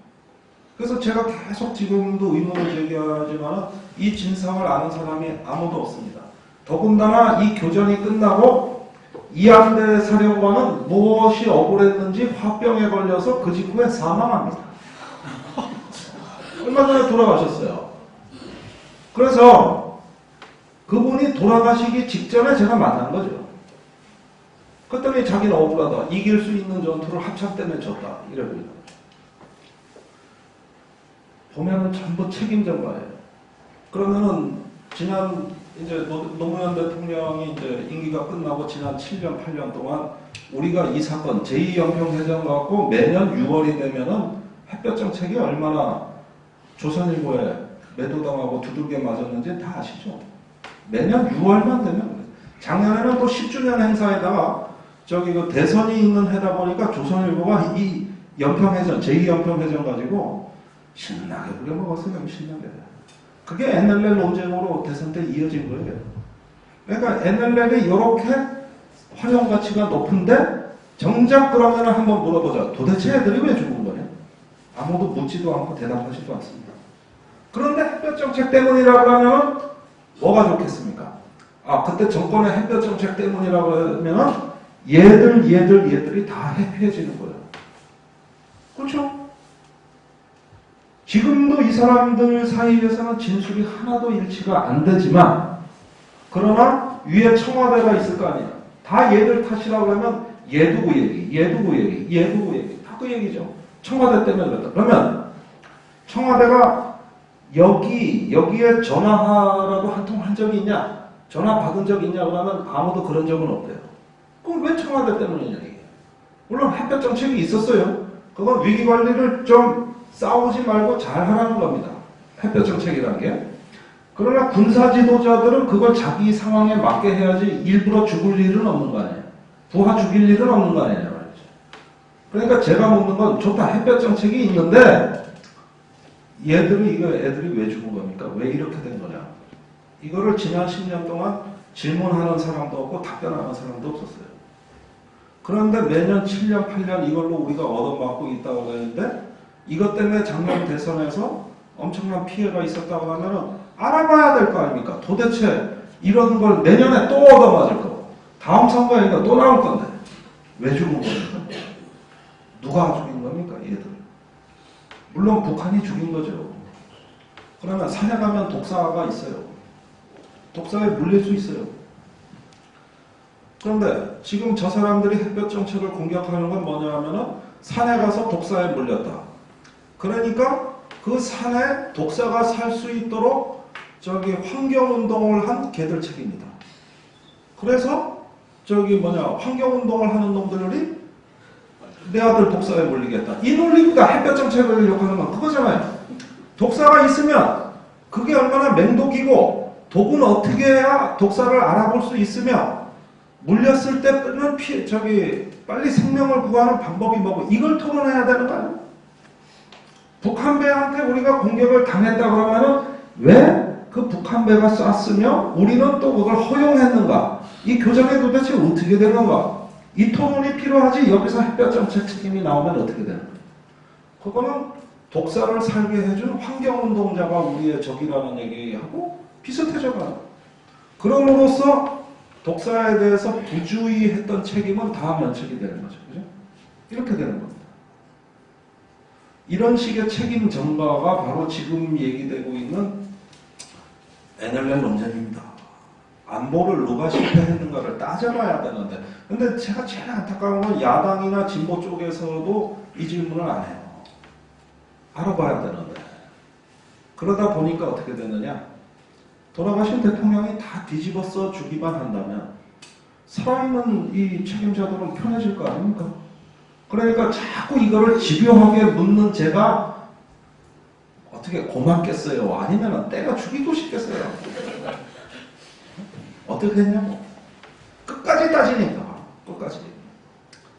그래서 제가 계속 지금도 의문을 제기하지만 이 진상을 아는 사람이 아무도 없습니다. 더군다나 이 교전이 끝나고 이함대 사령관은 무엇이 억울했는지 화병에 걸려서 그 직후에 사망합니다. 얼마 전에 돌아가셨어요. 그래서 그분이 돌아가시기 직전에 제가 만난 거죠. 그랬더니 자기는 억울하다. 이길 수 있는 전투를 합참 때문에 졌다. 이러고 있는 거죠. 보면은 전부 책임전가예요. 그러면은 지난 이제 노무현 대통령이 이제 임기가 끝나고 지난 7년, 8년 동안 우리가 이 사건 제2연평해전 갖고 매년 6월이 되면은 햇볕 정책이 얼마나 조선일보에 매도당하고 두들겨 맞았는지 다 아시죠? 매년 6월만 되면 그래요. 작년에는 또 10주년 행사에다가 저기 그 대선이 있는 해다 보니까 조선일보가 이 연평해전, 제2연평해전 가지고 신나게 부려먹었어요. 신나게. 그게 NLL 논쟁으로 대선 때 이어진 거예요. 그러니까 NLL이 이렇게 활용 가치가 높은데 정작 그러면 한번 물어보자. 도대체 애들이 왜 죽은 거냐? 아무도 묻지도 않고 대답하지도 않습니다. 그런데 햇볕 정책 때문이라고 하면 뭐가 좋겠습니까? 아, 그때 정권의 햇볕 정책 얘들이라고 하면 얘들이 다 해피해지는 거예요. 그렇죠? 지금도 이 사람들 사이에서는 진술이 하나도 일치가 안 되지만 그러나 위에 청와대가 있을 거 아니야. 다 얘들 탓이라고 하면 얘 누구 얘기 다 그 얘기죠. 청와대 때문에 그랬다. 그러면 청와대가 여기에 전화라도 한 통 한 적이 있냐? 전화 받은 적이 있냐? 그러면 아무도 그런 적은 없대요. 그럼 왜 청와대 때문이냐 이게. 물론 햇볕 정책이 있었어요. 그건 위기 관리를 좀 싸우지 말고 잘 하라는 겁니다. 햇볕 정책이라는 게. 그러나 군사 지도자들은 그걸 자기 상황에 맞게 해야지 일부러 죽을 일은 없는 거 아니에요. 부하 죽일 일은 없는 거 아니에요. 말이죠. 그러니까 제가 묻는 건 좋다. 햇볕 정책이 있는데 애들이 왜 죽은 겁니까? 왜 이렇게 된 거냐? 이거를 지난 10년 동안 질문하는 사람도 없고 답변하는 사람도 없었어요. 그런데 매년 7년, 8년 이걸로 우리가 얻어맞고 있다고 하는데 이것 때문에 작년 대선에서 엄청난 피해가 있었다고 하면 알아봐야 될 거 아닙니까? 도대체 이런 걸 내년에 또 얻어맞을 거고 다음 선거에니까 또 나올 건데 왜 죽은 겁니까? 누가 죽인 겁니까? 얘들. 물론 북한이 죽인 거죠. 그러면 산에 가면 독사가 있어요. 독사에 물릴 수 있어요. 그런데 지금 저 사람들이 햇볕 정책을 공격하는 건 뭐냐 하면은 산에 가서 독사에 물렸다. 그러니까 그 산에 독사가 살 수 있도록 환경운동을 한 개들 책입니다. 그래서 환경운동을 하는 놈들이 내 아들 독사에 물리겠다. 이 논리가 햇볕 정책을 욕하는 건 그거잖아요. 독사가 있으면 그게 얼마나 맹독이고 독은 어떻게 해야 독사를 알아볼 수 있으며 물렸을 때는 빨리 생명을 구하는 방법이 뭐고 이걸 토론해야 되는 거 아니에요? 북한 배한테 우리가 공격을 당했다 그러면은 왜 그 북한 배가 쐈으며 우리는 또 그걸 허용했는가? 이 교정이 도대체 어떻게 된 건가? 이 토론이 필요하지 여기서 햇볕 정책 책임이 나오면 어떻게 되는 거예요? 그거는 독사를 살게 해준 환경운동자가 우리의 적이라는 얘기하고 비슷해져가요. 그럼으로써 독사에 대해서 부주의했던 책임은 다 면책이 되는 거죠. 그죠? 이렇게 되는 겁니다. 이런 식의 책임 전가가 바로 지금 얘기되고 있는 NLL 논쟁입니다. 안보를 누가 실패했는가를 따져봐야 되는데 근데 제가 제일 안타까운 건 야당이나 진보 쪽에서도 이 질문을 안 해요. 알아봐야 되는데 그러다 보니까 어떻게 되느냐 돌아가신 대통령이 다 뒤집어서 주기만 한다면 살아있는 이 책임자들은 편해질 거 아닙니까? 그러니까 자꾸 이거를 집요하게 묻는 제가 어떻게 고맙겠어요? 아니면 때가 죽이고 싶겠어요? 어떻게 했냐고. 끝까지 따지니까. 끝까지.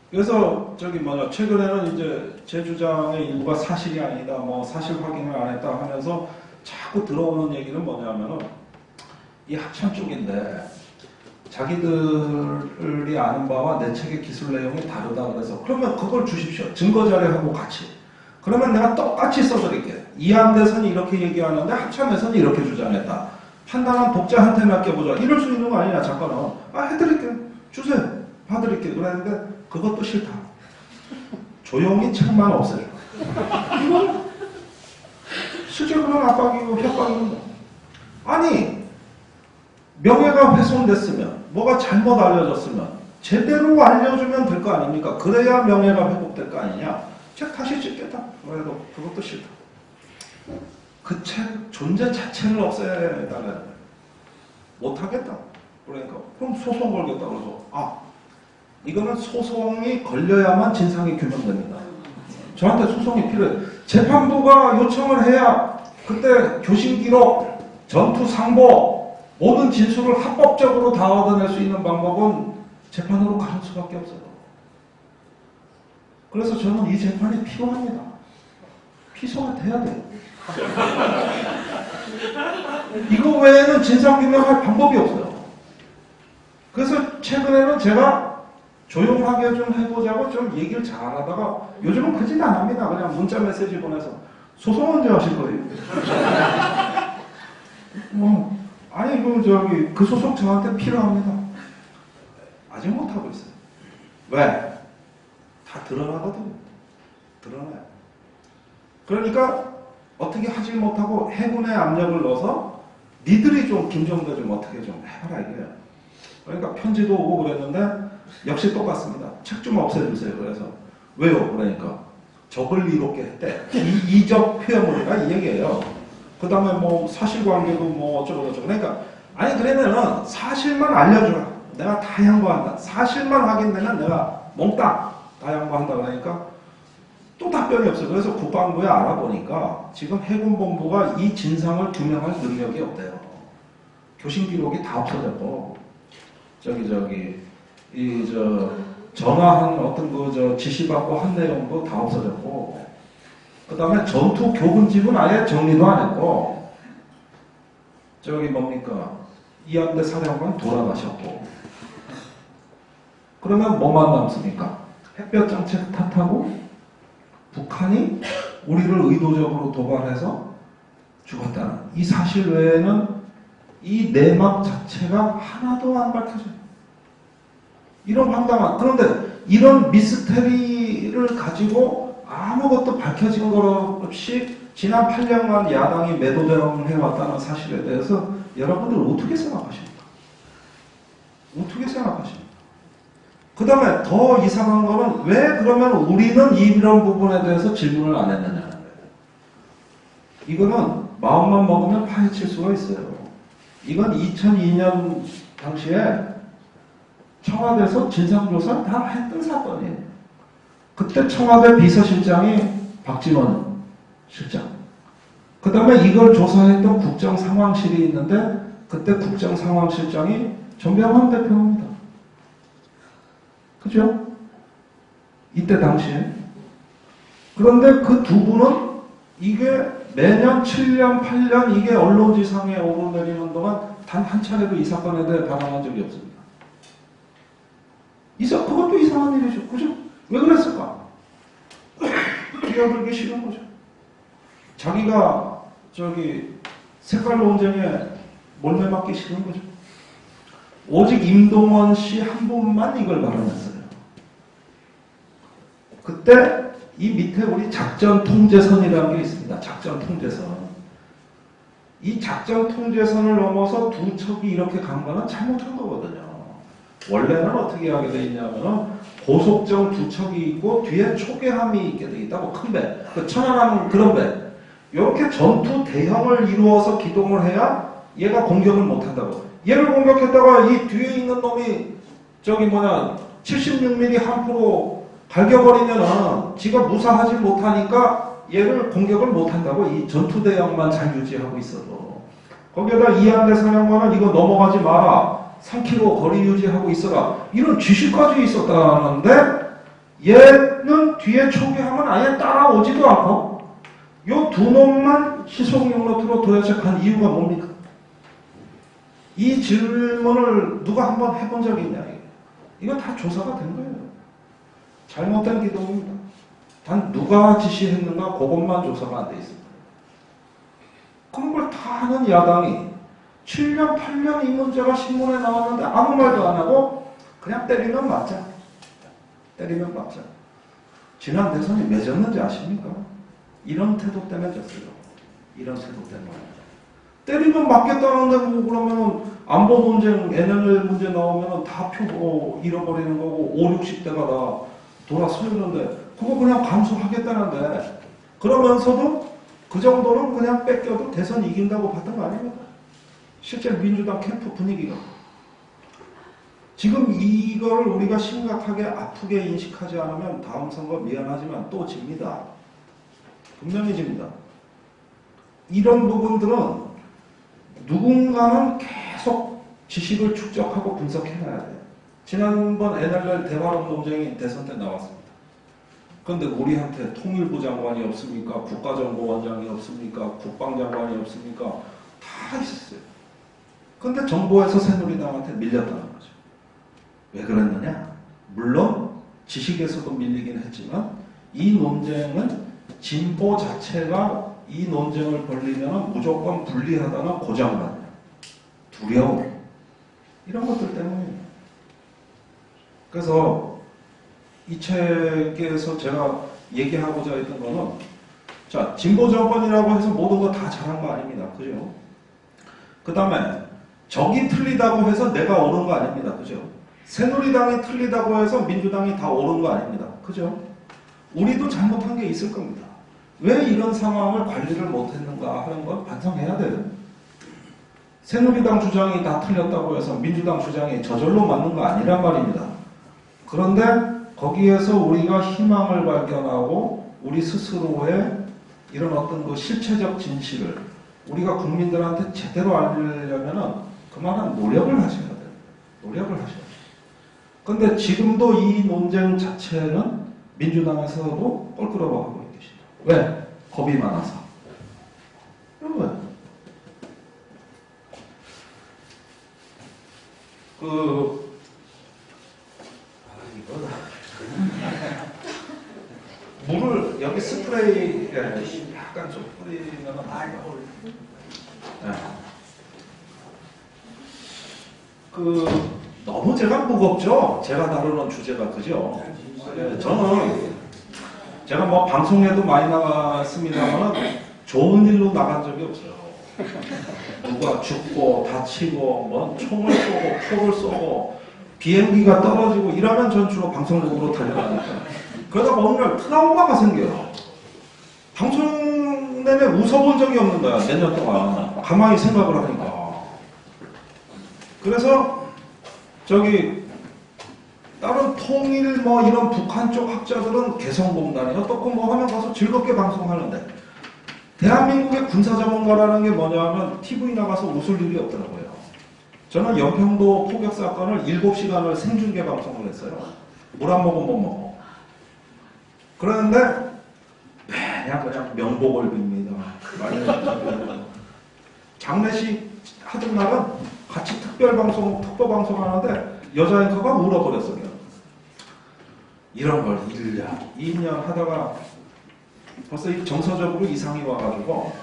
그래서 최근에는 이제 제 주장의 일부가 사실이 아니다, 뭐 사실 확인을 안 했다 하면서 자꾸 들어오는 얘기는 뭐냐면은 이 합참 쪽인데 자기들이 아는 바와 내 책의 기술 내용이 다르다 그래서 그러면 그걸 주십시오. 증거 자료하고 같이. 그러면 내가 똑같이 써드릴게. 이한대선이 이렇게 얘기하는데 합참에서는 이렇게 주장했다. 판단한 독자한테 맡겨보자. 이럴 수 있는 거 아니냐 작가는. 해드릴게요. 주세요. 봐드릴게요. 그랬는데 그것도 싫다. 조용히 책만 없애줘. 이건 실제 그런 압박이고 협박이고. 아니 명예가 훼손됐으면 뭐가 잘못 알려졌으면 제대로 알려주면 될 거 아닙니까? 그래야 명예가 회복될 거 아니냐? 책 다시 찍겠다. 그래도 그것도 싫다. 그 책 존재 자체를 없애달라는 못하겠다. 그러니까 그럼 소송 걸겠다. 그래서 이거는 소송이 걸려야만 진상이 규명됩니다. 저한테 소송이 필요해. 재판부가 요청을 해야 그때 교신 기록, 전투 상보, 모든 진술을 합법적으로 다 얻어낼 수 있는 방법은 재판으로 가는 수밖에 없어요. 그래서 저는 이 재판이 필요합니다. 피소가 돼야 돼요. 이거 외에는 진상규명할 방법이 없어요. 그래서 최근에는 제가 조용하게 좀 해보자고 좀 얘기를 잘하다가 요즘은 그 짓 안 합니다. 그냥 문자 메시지 보내서 소송 언제 하실 거예요? 그 소송 저한테 필요합니다. 아직 못하고 있어요. 왜? 다 드러나거든요. 드러나요. 그러니까 어떻게 하지 못하고 해군의 압력을 넣어서 니들이 좀 김정도 좀 어떻게 좀 해봐라 이거예요. 그러니까 편지도 오고 그랬는데 역시 똑같습니다. 책 좀 없애주세요. 그래서 왜요? 그러니까 적을 이롭게 했대. 이적 표현물이라 이 얘기예요. 그 다음에 뭐 사실관계도 뭐 어쩌고저쩌고. 그러니까 그러면은 사실만 알려주라. 내가 다 양보한다. 사실만 확인되면 내가 몽땅 다 양보한다. 그러니까 또 답변이 없어요. 그래서 국방부에 알아보니까 지금 해군본부가 이 진상을 규명할 능력이 없대요. 교신 기록이 다 없어졌고 전화한 어떤 지시받고 한 내용도 다 없어졌고, 그 다음에 전투 교훈집은 아예 정리도 안 했고, 이한대 사령관 돌아가셨고, 그러면 뭐만 남습니까? 햇볕 정책 탓하고 북한이 우리를 의도적으로 도발해서 죽었다는 이 사실 외에는 이 내막 자체가 하나도 안 밝혀져요. 이런 황당한, 그런데 이런 미스테리를 가지고 아무것도 밝혀진 것 없이 지난 8년간 야당이 매도대응해왔다는 사실에 대해서 여러분들 어떻게 생각하십니까? 어떻게 생각하십니까? 그 다음에 더 이상한 거는 왜 그러면 우리는 이런 부분에 대해서 질문을 안 했느냐는 거예요. 이거는 마음만 먹으면 파헤칠 수가 있어요. 이건 2002년 당시에 청와대에서 진상조사 다 했던 사건이에요. 그때 청와대 비서실장이 박진원 실장. 그 다음에 이걸 조사했던 국정상황실이 있는데 그때 국정상황실장이 정병환 대표입니다. 그죠? 이때 당시에. 그런데 그 두 분은 이게 매년 7년, 8년 이게 언론지상에 오르내리는 동안 단 한 차례도 이 사건에 대해 발언한 적이 없습니다. 그것도 이상한 일이죠. 그죠? 왜 그랬을까? 끼어들기 싫은 거죠. 자기가 색깔 논쟁에 몰매맞기 싫은 거죠. 오직 임동원 씨 한 분만 이걸 발언했어요. 그때 이 밑에 우리 작전 통제선이라는 게 있습니다. 작전 통제선. 이 작전 통제선을 넘어서 두 척이 이렇게 간 거는 잘못한 거거든요. 원래는 어떻게 하게 돼 있냐면은 고속정 두 척이 있고 뒤에 초계함이 있게 돼 있다고 큰 배. 천안함 그런 배. 이렇게 전투 대형을 이루어서 기동을 해야 얘가 공격을 못 한다고. 얘를 공격했다가 이 뒤에 있는 놈이 76mm 함프로 갈겨버리면은 지가 무사하지 못하니까 얘를 공격을 못한다고. 이 전투대역만 잘 유지하고 있어도. 거기에다 이함대 사령관은 이거 넘어가지 마라. 3km 거리 유지하고 있어라. 이런 지시까지 있었다는데 얘는 뒤에 초기하면 아예 따라오지도 않고 요 두 놈만 시속용로트로 도대체 간 이유가 뭡니까? 이 질문을 누가 한번 해본 적이 있냐? 이거 다 조사가 된 거예요. 잘못된 기동입니다. 단 누가 지시했는가 그것만 조사가 안 돼 있습니다. 그런 걸 다 하는 야당이 7년, 8년 이 문제가 신문에 나왔는데 아무 말도 안 하고 그냥 때리면 맞자. 때리면 맞자. 지난 대선이 왜 졌는지 아십니까? 이런 태도 때문에 졌어요. 이런 태도 때문에. 때리면 맞겠다는데 뭐 그러면은 안보 논쟁, NLL 문제 나오면은 다 표 잃어버리는 거고 5, 60대가 다 돌아서는데 그거 그냥 감수하겠다는데 그러면서도 그 정도는 그냥 뺏겨도 대선 이긴다고 봤던 거 아닙니까? 실제 민주당 캠프 분위기가. 지금 이걸 우리가 심각하게 아프게 인식하지 않으면 다음 선거 미안하지만 또 집니다. 분명히 집니다. 이런 부분들은 누군가는 계속 지식을 축적하고 분석해놔야 돼요. 지난번 NLL 대화론 논쟁이 대선 때 나왔습니다. 그런데 우리한테 통일부 장관이 없습니까? 국가정보원장이 없습니까? 국방장관이 없습니까? 다 있었어요. 그런데 정부에서 새누리당한테 밀렸다는 거죠. 왜 그랬느냐? 물론 지식에서도 밀리긴 했지만 이 논쟁은 진보 자체가 이 논쟁을 벌리면 무조건 불리하다는 고정관, 두려움, 이런 것들 때문이에요. 그래서 이 책에서 제가 얘기하고자 했던 거는, 자, 진보 정권이라고 해서 모든 거 다 잘한 거 아닙니다. 그죠? 그 다음에 적이 틀리다고 해서 내가 옳은 거 아닙니다. 그죠? 새누리당이 틀리다고 해서 민주당이 다 옳은 거 아닙니다. 그죠? 우리도 잘못한 게 있을 겁니다. 왜 이런 상황을 관리를 못했는가 하는 건 반성해야 돼요. 새누리당 주장이 다 틀렸다고 해서 민주당 주장이 저절로 맞는 거 아니란 말입니다. 그런데 거기에서 우리가 희망을 발견하고 우리 스스로의 이런 어떤 그 실체적 진실을 우리가 국민들한테 제대로 알리려면은 그만한 노력을 하셔야 돼요. 노력을 하셔야 돼요. 그런데 지금도 이 논쟁 자체는 민주당에서도 껄끄러워하고 계십니다. 왜? 겁이 많아서. 여러분, 물을 여기 스프레이 약간 좀 뿌리면 너무 제가 무겁죠? 제가 다루는 주제가 그죠? 저는 제가 뭐 방송에도 많이 나갔습니다만 좋은 일로 나간 적이 없어요. 누가 죽고 다치고 뭐 총을 쏘고 표를 쏘고 비행기가 떨어지고 이러면 전 주로 방송국으로 달려가니까 그러다 어느 날 트라우마가 생겨요. 방송 내내 웃어본 적이 없는 거야. 몇 년 동안 가만히 생각을 하니까. 그래서 다른 통일 뭐 이런 북한 쪽 학자들은 개성공단이 어떻고 뭐 하면 가서 즐겁게 방송하는데 대한민국의 군사 전문가라는 게 뭐냐면 TV 나가서 웃을 일이 없더라고요. 저는 연평도 포격 사건을 7시간을 생중계 방송을 했어요. 물 안 먹으면 못 먹어. 그런데 그냥 명복을 빕니다. 장례식 하던 날은 같이 특별 방송 하는데 여자 앵커가 울어버렸어요. 이런 걸 1년, 2년 하다가 벌써 정서적으로 이상이 와가지고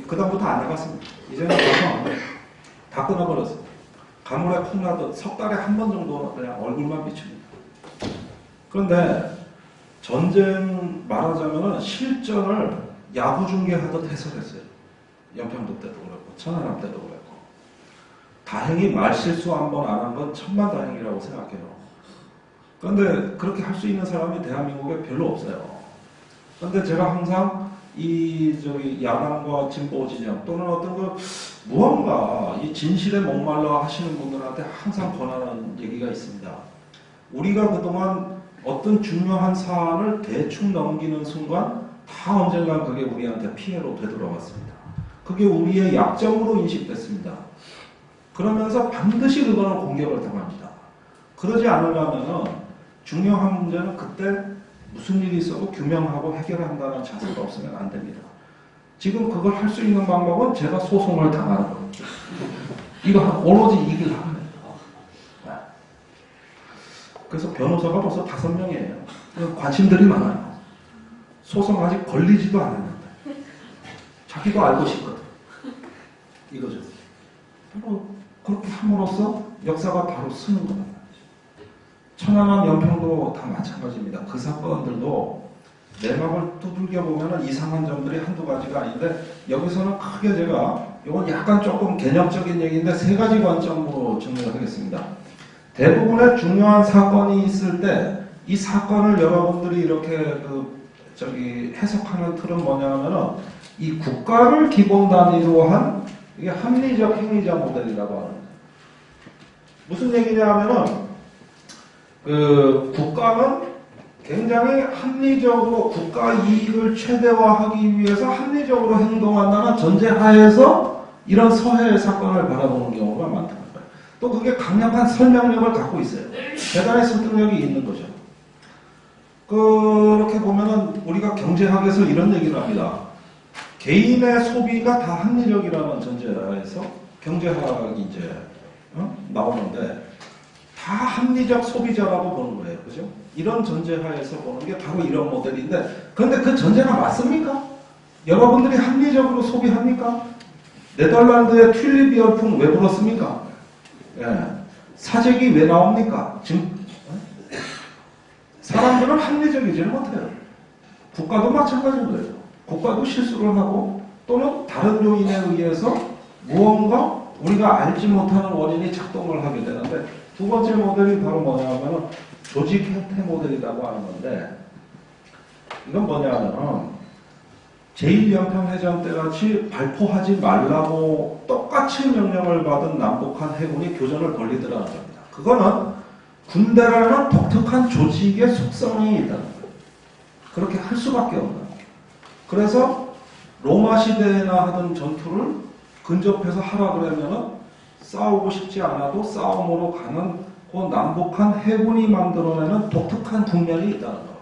그다음부터 안 나갔습니다. 이제는 방송 안 해요. 다 끊어버렸어요. 가물에 콩나듯 석 달에 한 번 정도 그냥 얼굴만 비춥니다. 그런데 전쟁 말하자면 실전을 야구 중계하듯 해설했어요. 연평도 때도 그렇고 천안함 때도 그렇고. 다행히 말실수 한 번 안 한 건 천만다행이라고 생각해요. 그런데 그렇게 할 수 있는 사람이 대한민국에 별로 없어요. 그런데 제가 항상 야당과 진보 진영 또는 어떤 무언가 이 진실에 목말라 하시는 분들한테 항상 권하는 얘기가 있습니다. 우리가 그동안 어떤 중요한 사안을 대충 넘기는 순간 다 언젠간 그게 우리한테 피해로 되돌아왔습니다. 그게 우리의 약점으로 인식됐습니다. 그러면서 반드시 그거는 공격을 당합니다. 그러지 않으려면 중요한 문제는 그때 무슨 일이 있어도 규명하고 해결한다는 자세가 없으면 안 됩니다. 지금 그걸 할 수 있는 방법은 제가 소송을 당하는 겁니다. 이거 오로지 이길 하면 돼요. 그래서 변호사가 벌써 5명이에요. 관심들이 많아요. 소송 아직 걸리지도 않았는데 자기도 알고 싶거든. 이거죠. 바로 그렇게 함으로써 역사가 바로 쓰는 거다. 천안함 연평도 다 마찬가지입니다. 그 사건들도 내막을 두들겨 보면 이상한 점들이 한두 가지가 아닌데 여기서는 크게 제가 이건 약간 조금 개념적인 얘기인데 3가지 관점으로 정리를 하겠습니다. 대부분의 중요한 사건이 있을 때 이 사건을 여러분들이 이렇게 해석하는 틀은 뭐냐 하면은 이 국가를 기본 단위로 한 이게 합리적 행위자 모델이라고 하는 거예요. 무슨 얘기냐 하면은 국가는 굉장히 합리적으로 국가 이익을 최대화하기 위해서 합리적으로 행동한다는 전제하에서 이런 서해의 사건을 바라보는 경우가 많다는 거예요. 또 그게 강력한 설명력을 갖고 있어요. 대단히 설득력이 있는 거죠. 그렇게 보면은 우리가 경제학에서 이런 얘기를 합니다. 개인의 소비가 다 합리적이라는 전제하에서 경제학이 이제 나오는데 다 합리적 소비자라고 보는 거예요. 그죠? 이런 전제하에서 보는 게 바로 이런 모델인데 그런데 그 전제가 맞습니까? 여러분들이 합리적으로 소비합니까? 네덜란드의 튤립 열풍 왜 불었습니까? 예. 사재기 왜 나옵니까? 지금 사람들은 합리적이지 못해요. 국가도 마찬가지인 거예요. 국가도 실수를 하고 또는 다른 요인에 의해서 무언가 우리가 알지 못하는 원인이 작동을 하게 되는데 두 번째 모델이 바로 뭐냐면 조직 형태 모델이라고 하는 건데 이건 뭐냐면 제1연평해전 때같이 발포하지 말라고 똑같이 명령을 받은 남북한 해군이 교전을 벌이더라는 겁니다. 그거는 군대라는 독특한 조직의 속성이 있다는 거예요. 그렇게 할 수밖에 없는 거예요. 그래서 로마 시대에나 하던 전투를 근접해서 하라 그러면은 싸우고 싶지 않아도 싸움으로 가는 그 남북한 해군이 만들어내는 독특한 국면이 있다는 거예요.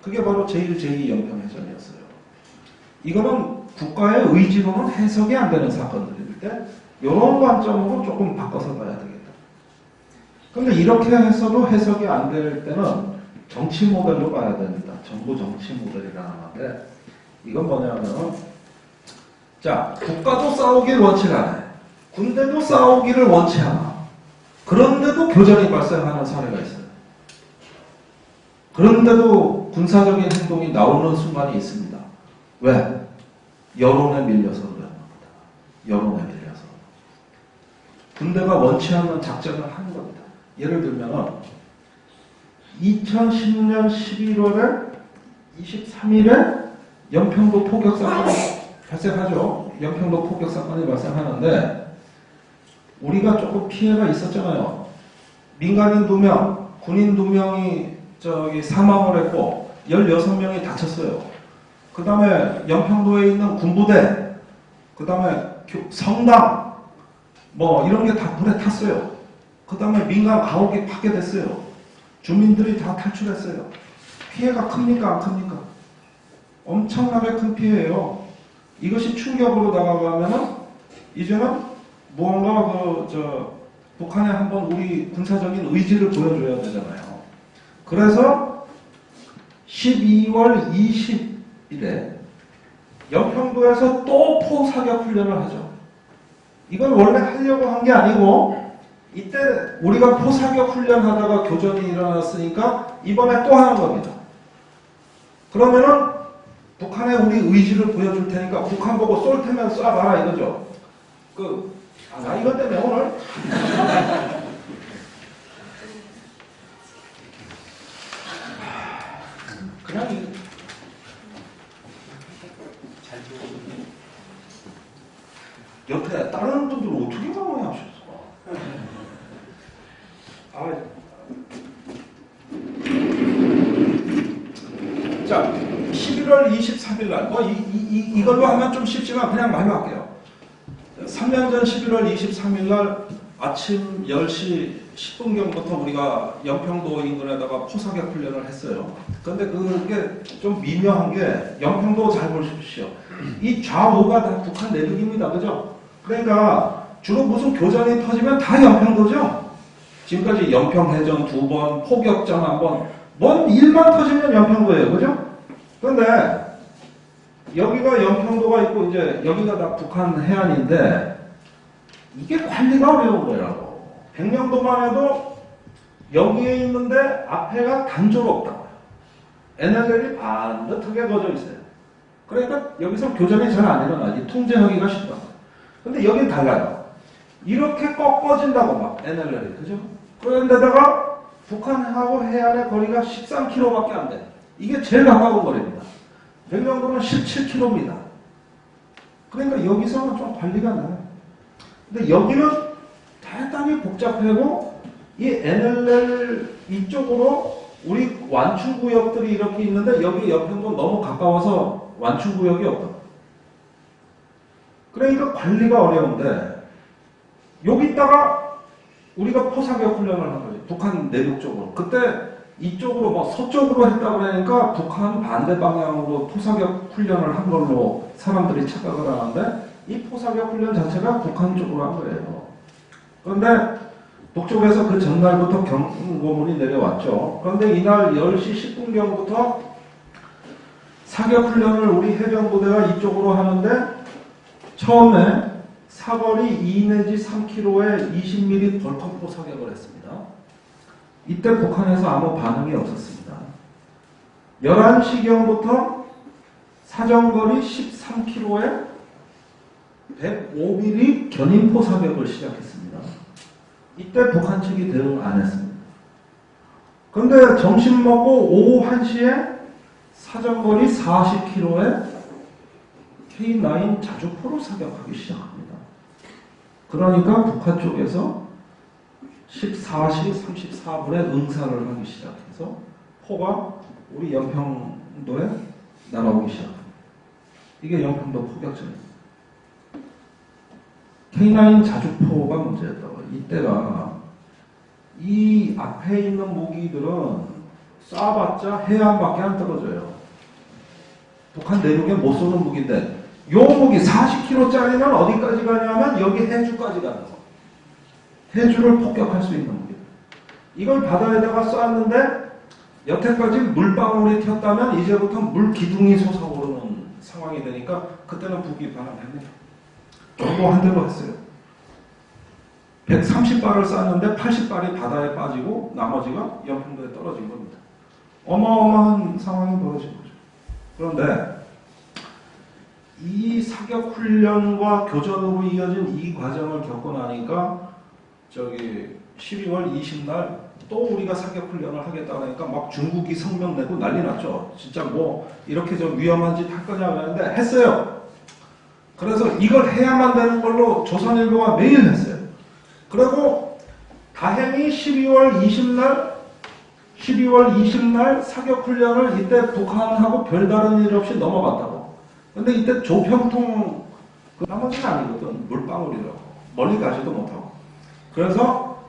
그게 바로 제1, 제2 연평해전이었어요. 이거는 국가의 의지로는 해석이 안 되는 사건들일 때 이런 관점으로 조금 바꿔서 봐야 되겠다. 그런데 이렇게 해서도 해석이 안 될 때는 정치 모델로 봐야 됩니다. 정부 정치 모델이라는 건데 이건 뭐냐면 자 국가도 싸우길 원치 않아요. 군대도 싸우기를 원치 않아. 그런데도 교전이 발생하는 사례가 있어요. 그런데도 군사적인 행동이 나오는 순간이 있습니다. 왜? 여론에 밀려서 그러는 겁니다. 여론에 밀려서. 군대가 원치 않는 작전을 하는 겁니다. 예를 들면 2010년 11월에 23일에 연평도 포격 사건이 발생하죠. 연평도 포격 사건이 발생하는데 우리가 조금 피해가 있었잖아요. 민간인 2명, 군인 2명이 사망을 했고 16명이 다쳤어요. 그 다음에 연평도에 있는 군부대, 그 다음에 성당, 뭐 이런 게 다 불에 탔어요. 그 다음에 민간 가옥이 파괴됐어요. 주민들이 다 탈출했어요. 피해가 큽니까? 안 큽니까? 엄청나게 큰 피해예요. 이것이 충격으로 다가가면은 이제는 무언가 북한에 한번 우리 군사적인 의지를 보여줘야 되잖아요. 그래서 12월 20일에 연평도에서 또 포사격 훈련을 하죠. 이걸 원래 하려고 한 게 아니고 이때 우리가 포사격 훈련하다가 교전이 일어났으니까 이번에 또 하는 겁니다. 그러면은 북한에 우리 의지를 보여줄 테니까 북한 보고 쏠 테면 쏴봐라 이거죠. 나 이것 때문에 오늘 그냥 옆에 다른 분들은 어떻게 방어하셨어? 자, 11월 11월 23일 날, 이걸로 하면 좀 쉽지만 그냥 말로 할게요. 3년 전 11월 23일 날 아침 10시 10분경부터 우리가 연평도 인근에다가 포사격 훈련을 했어요. 그런데 그게 좀 미묘한 게, 연평도 잘 보십시오. 이 좌우가 다 북한 내륙입니다. 그죠? 그러니까 주로 무슨 교전이 터지면 다 연평도죠? 지금까지 연평해전 2번, 포격전 1번, 뭔 일만 터지면 연평도예요. 그죠? 그런데 여기가 연평도가 있고 이제 여기가 다 북한 해안인데 이게 관리가 어려운 거예요. 백령도만 해도 여기에 있는데 앞에가 단조롭다고요. NLL이 반듯하게 거져 있어요. 그러니까 여기서 교전이 잘 안 일어나지. 통제하기가 쉽다고. 근데 여긴 달라요. 이렇게 꺾어진다고 막 NLL이. 그죠? 그런데다가 북한하고 해안의 거리가 13km밖에 안 돼. 이게 제일 가까운 거리입니다. 백령도는 17km입니다. 그러니까 여기서는 좀 관리가 나요. 근데 여기는 대단히 복잡하고 이 NLL 이쪽으로 우리 완충구역들이 이렇게 있는데 여기 연평도 너무 가까워서 완충구역이 없다. 그러니까 관리가 어려운데 여기다가 우리가 포사격 훈련을 한 거죠. 북한 내륙 쪽으로. 그때 이쪽으로 뭐 서쪽으로 했다고 하니까 북한 반대 방향으로 포사격 훈련을 한 걸로 사람들이 착각을 하는데 이 포사격 훈련 자체가 북한 쪽으로 한 거예요. 그런데 북쪽에서 그 전날부터 경고문이 내려왔죠. 그런데 이날 10시 10분경부터 사격 훈련을 우리 해병부대가 이쪽으로 하는데 처음에 사거리 2 내지 3km에 20mm 벌컥포 사격을 했습니다. 이때 북한에서 아무 반응이 없었습니다. 11시경부터 사정거리 13km에 105mm 견인포 사격을 시작했습니다. 이때 북한 측이 대응 안 했습니다. 그런데 점심 먹고 오후 1시에 사정거리 40km에 K9 자주포로 사격하기 시작합니다. 그러니까 북한 쪽에서 14시 34분에 응사를 하기 시작해서 포가 우리 연평도에 날아오기 시작합니다. 이게 연평도 포격전입니다. K9 자주포가 문제였다고요. 이때가 이 앞에 있는 무기들은 쏴봤자 해안밖에 안 떨어져요. 북한 내륙에 못 쏘는 무기인데 요 무기 40kg짜리는 어디까지 가냐면 여기 해주까지 가는 거. 해주를 폭격할 수 있는 무기. 이걸 바다에다가 쐈는데 여태까지 물방울이 튀었다면 이제부터 물기둥이 솟아오르는 상황이 되니까 그때는 북이 반응합니다. 경고한 대로 했어요. 130발을 쐈는데 80발이 바다에 빠지고 나머지가 연평도에 떨어진 겁니다. 어마어마한 상황이 벌어진 거죠. 그런데 이 사격 훈련과 교전으로 이어진 이 과정을 겪고 나니까 12월 20날 또 우리가 사격 훈련을 하겠다고 하니까 막 중국이 성명 내고 난리 났죠. 진짜 뭐 이렇게 좀 위험한 짓 할 거냐고 하는데 했어요. 그래서 이걸 해야만 되는 걸로 조선일보가 매일 했어요. 그리고 다행히 12월 20날 사격 훈련을 이때 북한하고 별다른 일 없이 넘어갔다고. 근데 이때 조평통 나머지는 아니거든. 물방울이라고. 멀리 가지도 못하고. 그래서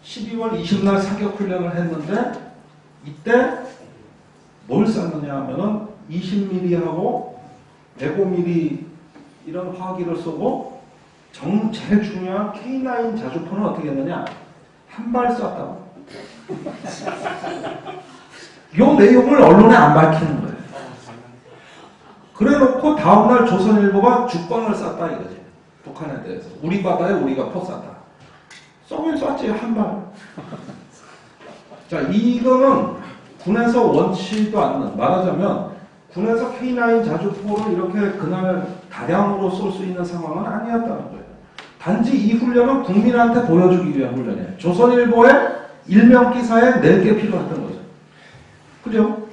12월 20날 사격 훈련을 했는데 이때 뭘 쐈느냐 하면은 20mm하고 105mm 이런 화기를 쏘고 제일 중요한 K9 자주포는 어떻게 했느냐? 한 발 쐈다고. 요 내용을 언론에 안 밝히는 거예요. 그래놓고 다음날 조선일보가 주권을 쐈다 이거지. 북한에 대해서. 우리 바다에 우리가 포 쐈다. 쏘긴 쐈지 한 발. 자, 이거는 군에서 원치도 않는, 말하자면 군에서 K9 자주포를 이렇게 그날 다량으로 쏠 수 있는 상황은 아니었다는 거예요. 단지 이 훈련은 국민한테 보여주기 위한 훈련이에요. 조선일보의 일명 기사에 4개 필요했던 거죠. 그죠?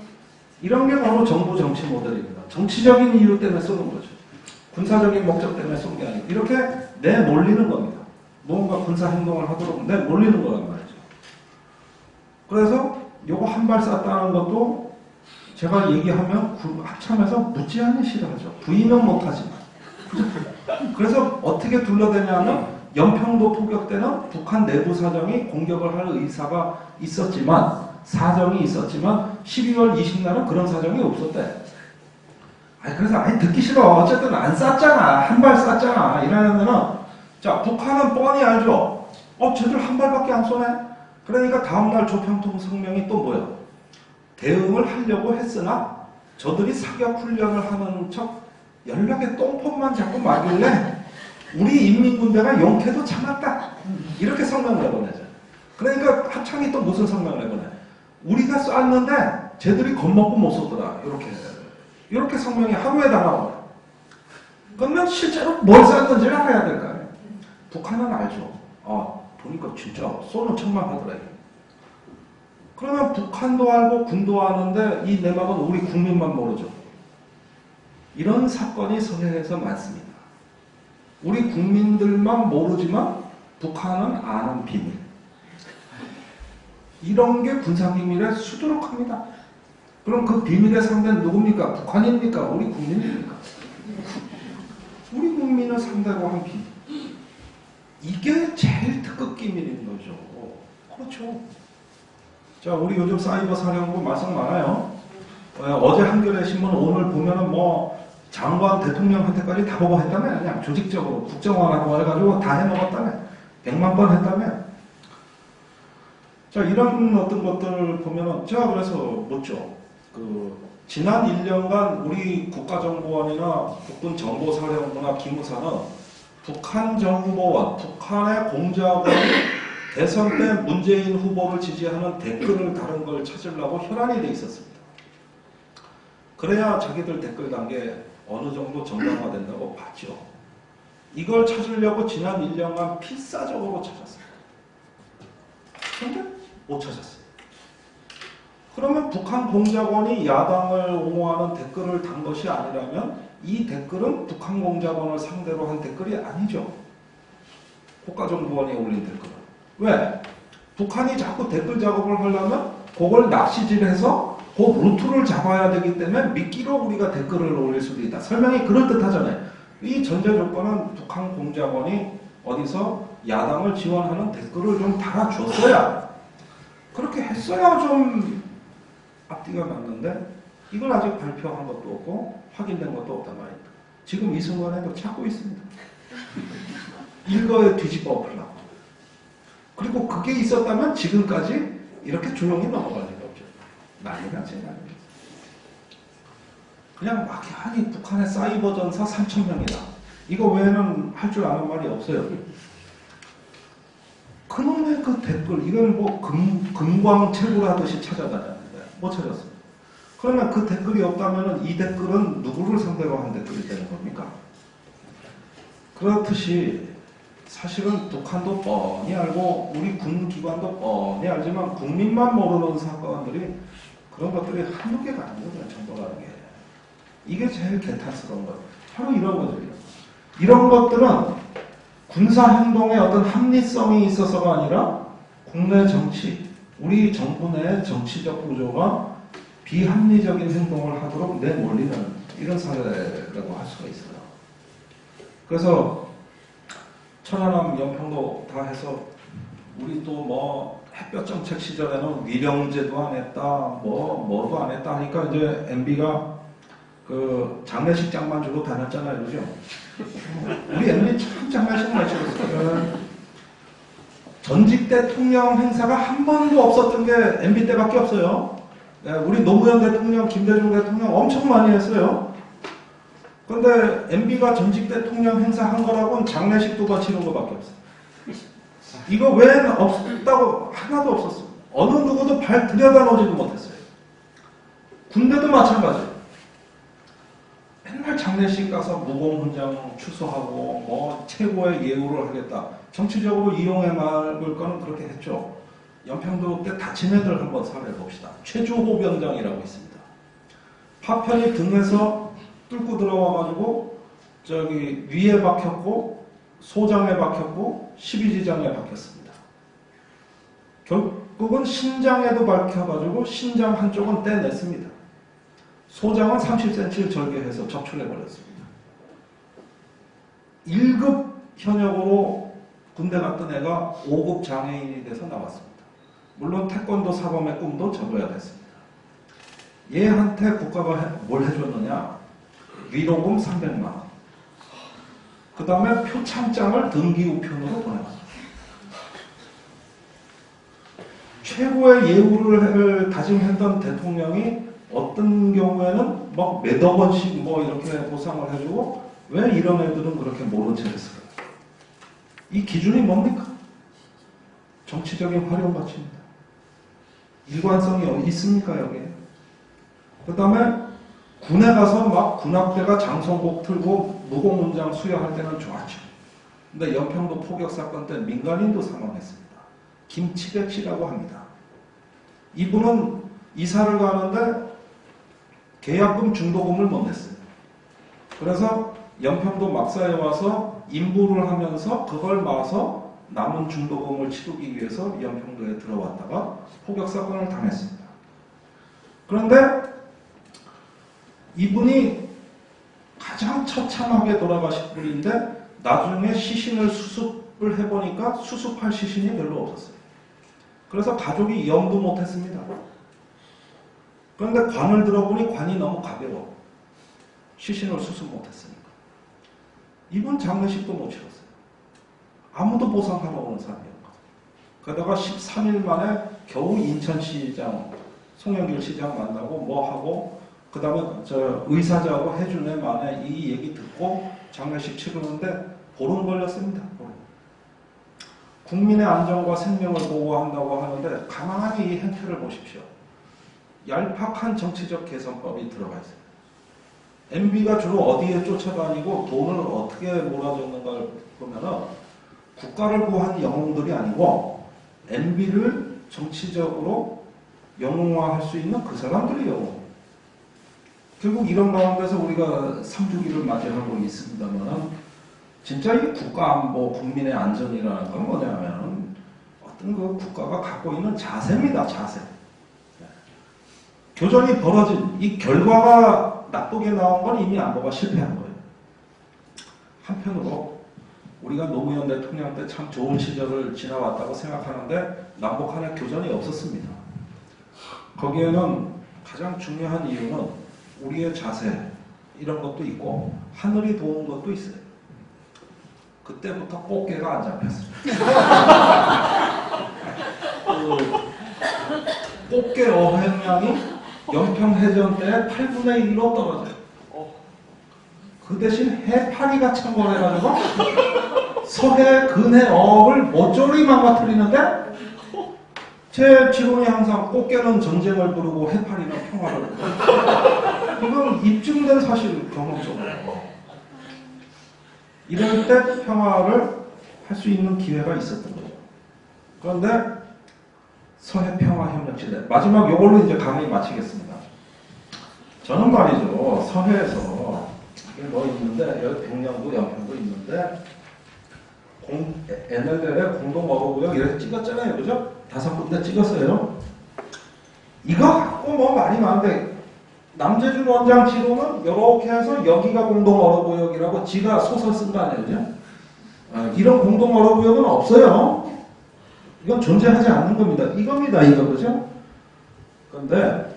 이런 게 바로 정부 정치 모델입니다. 정치적인 이유 때문에 쏘는 거죠. 군사적인 목적 때문에 쏜 게 아니고 이렇게 내몰리는 겁니다. 뭔가 군사 행동을 하도록 내몰리는 거란 말이죠. 그래서 요거 한 발 쐈다는 것도 제가 얘기하면 합참에서 무지하게 싫어하죠. 부인은 못하지만. 그래서 어떻게 둘러대냐면 연평도 포격 때는 북한 내부 사정이 공격을 할 의사가 있었지만 사정이 있었지만 12월 20날은 그런 사정이 없었대. 그래서 듣기 싫어. 어쨌든 안 쐈잖아. 한 발 쐈잖아. 이러면은 자 북한은 뻔히 알죠. 쟤들 한 발밖에 안 쏘네. 그러니까 다음날 조평통 성명이 또 뭐야? 대응을 하려고 했으나 저들이 사격 훈련을 하는 척 연락에 똥폼만 자꾸 막길래 우리 인민군대가 용케도 참았다. 이렇게 성명을 내보내죠. 그러니까 합창이 또 무슨 성명을 내보내? 우리가 쐈는데 쟤들이 겁먹고 못 쏘더라. 이렇게 성명이 하루에 다 나와요. 그러면 실제로 뭘 쐈는지를 알아야 될 거 아니에요. 북한은 알죠. 보니까 진짜 쏘는 척만 하더라. 그러면 북한도 알고 군도 아는데 이 내막은 우리 국민만 모르죠. 이런 사건이 서해에서 많습니다. 우리 국민들만 모르지만 북한은 아는 비밀. 이런 게 군사기밀에 수두룩합니다. 그럼 그 비밀의 상대는 누굽니까? 북한입니까? 우리 국민입니까? 우리 국민을 상대로 한 비밀. 이게 제일 특급 기밀인 거죠. 그렇죠. 자, 우리 요즘 사이버 사령부 말썽 많아요. 어제 한겨레 신문 오늘 보면은 장관 대통령한테까지 다 보고 했다며. 그냥 조직적으로 국정원하고 해가지고 다 해먹었다며. 100만 번 했다며. 자, 이런 어떤 것들을 보면은 제가 그래서 묻죠. 지난 1년간 우리 국가정보원이나 국군정보사령부나 기무사는 북한 정보원, 북한의 공작원이 대선 때 문재인 후보를 지지하는 댓글을 다른 걸 찾으려고 혈안이 돼 있었습니다. 그래야 자기들 댓글 단계 어느 정도 정당화된다고 봤죠. 이걸 찾으려고 지난 1년간 필사적으로 찾았습니다. 그런데 못 찾았어요. 그러면 북한 공작원이 야당을 옹호하는 댓글을 단 것이 아니라면 이 댓글은 북한 공작원을 상대로 한 댓글이 아니죠. 국가정보원이 올린 댓글은. 왜? 북한이 자꾸 댓글 작업을 하려면 그걸 낚시질해서 그 루트를 잡아야 되기 때문에 미끼로 우리가 댓글을 올릴 수도 있다. 설명이 그럴듯하잖아요. 이 전제 조건은 북한 공작원이 어디서 야당을 지원하는 댓글을 좀 달아줬어야, 그렇게 했어야 좀 앞뒤가 맞는데 이걸 아직 발표한 것도 없고 확인된 것도 없단 말입니다. 지금 이 순간에도 찾고 있습니다. 일거에 뒤집어 엎으려고. 그리고 그게 있었다면 지금까지 이렇게 조용히 넘어갈 리가 없죠. 난리가 제 난리입니다. 그냥 막연히 북한의 사이버 전사 3,000명이다. 이거 외에는 할 줄 아는 말이 없어요. 그놈의 그 댓글, 이건 금광채굴 하듯이 찾아다녔는데 못 찾았습니다. 그러면 그 댓글이 없다면 이 댓글은 누구를 상대로 한 댓글이 되는 겁니까? 그렇듯이 사실은 북한도 뻔히 알고 우리 군기관도 뻔히 알지만 국민만 모르는 사건들이, 그런 것들이 한두 개가 아니거든요. 정보라는 게. 이게 제일 개탄스러운 거예요. 바로 이런 거죠. 이런 것들은 군사행동에 어떤 합리성이 있어서가 아니라 국내 정치, 우리 정부 내 정치적 구조가 비합리적인 행동을 하도록 내몰리는 이런 사례라고 할 수가 있어요. 그래서 천안함, 연평도 다 해서 우리 또 햇볕 정책 시절에는 위령제도 안 했다, 뭐도 안 했다 하니까 이제 MB가 그 장례식장만 주고 다녔잖아요, 그죠? 우리 MB 참 장례식 많이 치렀어요. 전직 대통령 행사가 한 번도 없었던 게 MB 때밖에 없어요. 우리 노무현 대통령, 김대중 대통령 엄청 많이 했어요. 그런데 MB가 전직 대통령 행사 한 거라고는 장례식 2번 치른 거밖에 없어요. 이거 외에는 없다고 하나도 없었어요. 어느 누구도 발 들여다놓지도 못했어요. 군대도 마찬가지예요. 맨날 장례식 가서 무공훈장 추수하고 최고의 예우를 하겠다. 정치적으로 이용해 막을 거는 그렇게 했죠. 연평도 때 다친 애들 한번 사례 봅시다. 최주호병장이라고 있습니다. 파편이 등에서 뚫고 들어와가지고 저기 위에 박혔고 소장에 박혔고 12지장에 박혔습니다. 결국은 신장에도 박혀가지고 신장 한쪽은 떼냈습니다. 소장은 30cm를 절개해서 적출해버렸습니다. 1급 현역으로 군대 갔던 애가 5급 장애인이 돼서 나왔습니다. 물론 태권도 사범의 꿈도 접어야 됐습니다. 얘한테 국가가 뭘 해줬느냐? 위로금 300만 원. 그 다음에 표창장을 등기우편으로 보내왔습니다. 최고의 예우를 다짐했던 대통령이 어떤 경우에는 막 몇억 원씩 뭐 이렇게 보상을 해주고 왜 이런 애들은 그렇게 모른 채 했을까요? 이 기준이 뭡니까? 정치적인 활용가치입니다. 일관성이 있습니까 여기에? 그 다음에 군에 가서 막 군악대가 장성곡 틀고 무공문장 수여할 때는 좋았죠. 근데 연평도 포격 사건 때 민간인도 사망했습니다. 김치백 씨라고 합니다. 이분은 이사를 가는데 계약금 중도금을 못 냈어요. 그래서 연평도 막사에 와서 인부를 하면서 그걸 마서 남은 중도금을 치르기 위해서 연평도에 들어왔다가 포격 사건을 당했습니다. 그런데 이분이 가장 처참하게 돌아가신 분인데 나중에 시신을 수습을 해보니까 수습할 시신이 별로 없었어요. 그래서 가족이 염도 못했습니다. 그런데 관을 들어보니 관이 너무 가벼워. 시신을 수습 못했으니까. 이분 장례식도 못 치렀어요. 아무도 보상하러 오는 사람이 없고. 그러다가 13일 만에 겨우 인천시장, 송영길 시장 만나고 뭐 하고 그 다음에 의사자하고 해준애 만에 이 얘기 듣고 장례식 치르는데 보름 걸렸습니다. 보름. 국민의 안전과 생명을 보호한다고 하는데 가만히 이 행태를 보십시오. 얄팍한 정치적 개선법이 들어가 있어요. MB가 주로 어디에 쫓아다니고 돈을 어떻게 몰아줬는가를 보면은 국가를 구한 영웅들이 아니고 MB를 정치적으로 영웅화할 수 있는 그 사람들이 영웅. 결국 이런 가운데서 우리가 3주기를 맞이하고 있습니다만 진짜 이 국가 안보, 국민의 안전이라는 건 뭐냐면 어떤 그 국가가 갖고 있는 자세입니다. 자세. 교전이 벌어진 이 결과가 나쁘게 나온 건 이미 안보가 실패한 거예요. 한편으로 우리가 노무현 대통령 때 참 좋은 시절을 지나왔다고 생각하는데 남북 간의 교전이 없었습니다. 거기에는 가장 중요한 이유는 우리의 자세 이런 것도 있고 하늘이 도운 것도 있어요. 그때부터 꽃게가 안 잡혔어요. 꽃게 어획량이 연평해전 때 8분의 1로 떨어져요. 그 대신 해파리가 창궐해가지고 서해 근해 어업을 모조리 망가뜨리는데 제 지론이 항상 꽃게는 전쟁을 부르고 해파리는 평화를 부르고 이건 입증된 사실 경험적으로 이럴 때 평화를 할 수 있는 기회가 있었던 거죠. 그런데 서해평화협력지대 마지막 요걸로 이제 강의 마치겠습니다. 저는 말이죠 서해에서 이게 뭐 있는데 여기 백령도 연평도 있는데 NLL에 공동어로구역 이렇게 찍었잖아요, 그죠? 5군데 찍었어요. 이거 갖고 뭐 말이 많은데 남재준 원장 지로는 이렇게 해서 여기가 공동어로구역이라고 지가 소설 쓴 거 아니에요, 그죠? 이런 공동어로구역은 없어요. 이건 존재하지 않는 겁니다. 이겁니다, 이거, 그죠? 그런데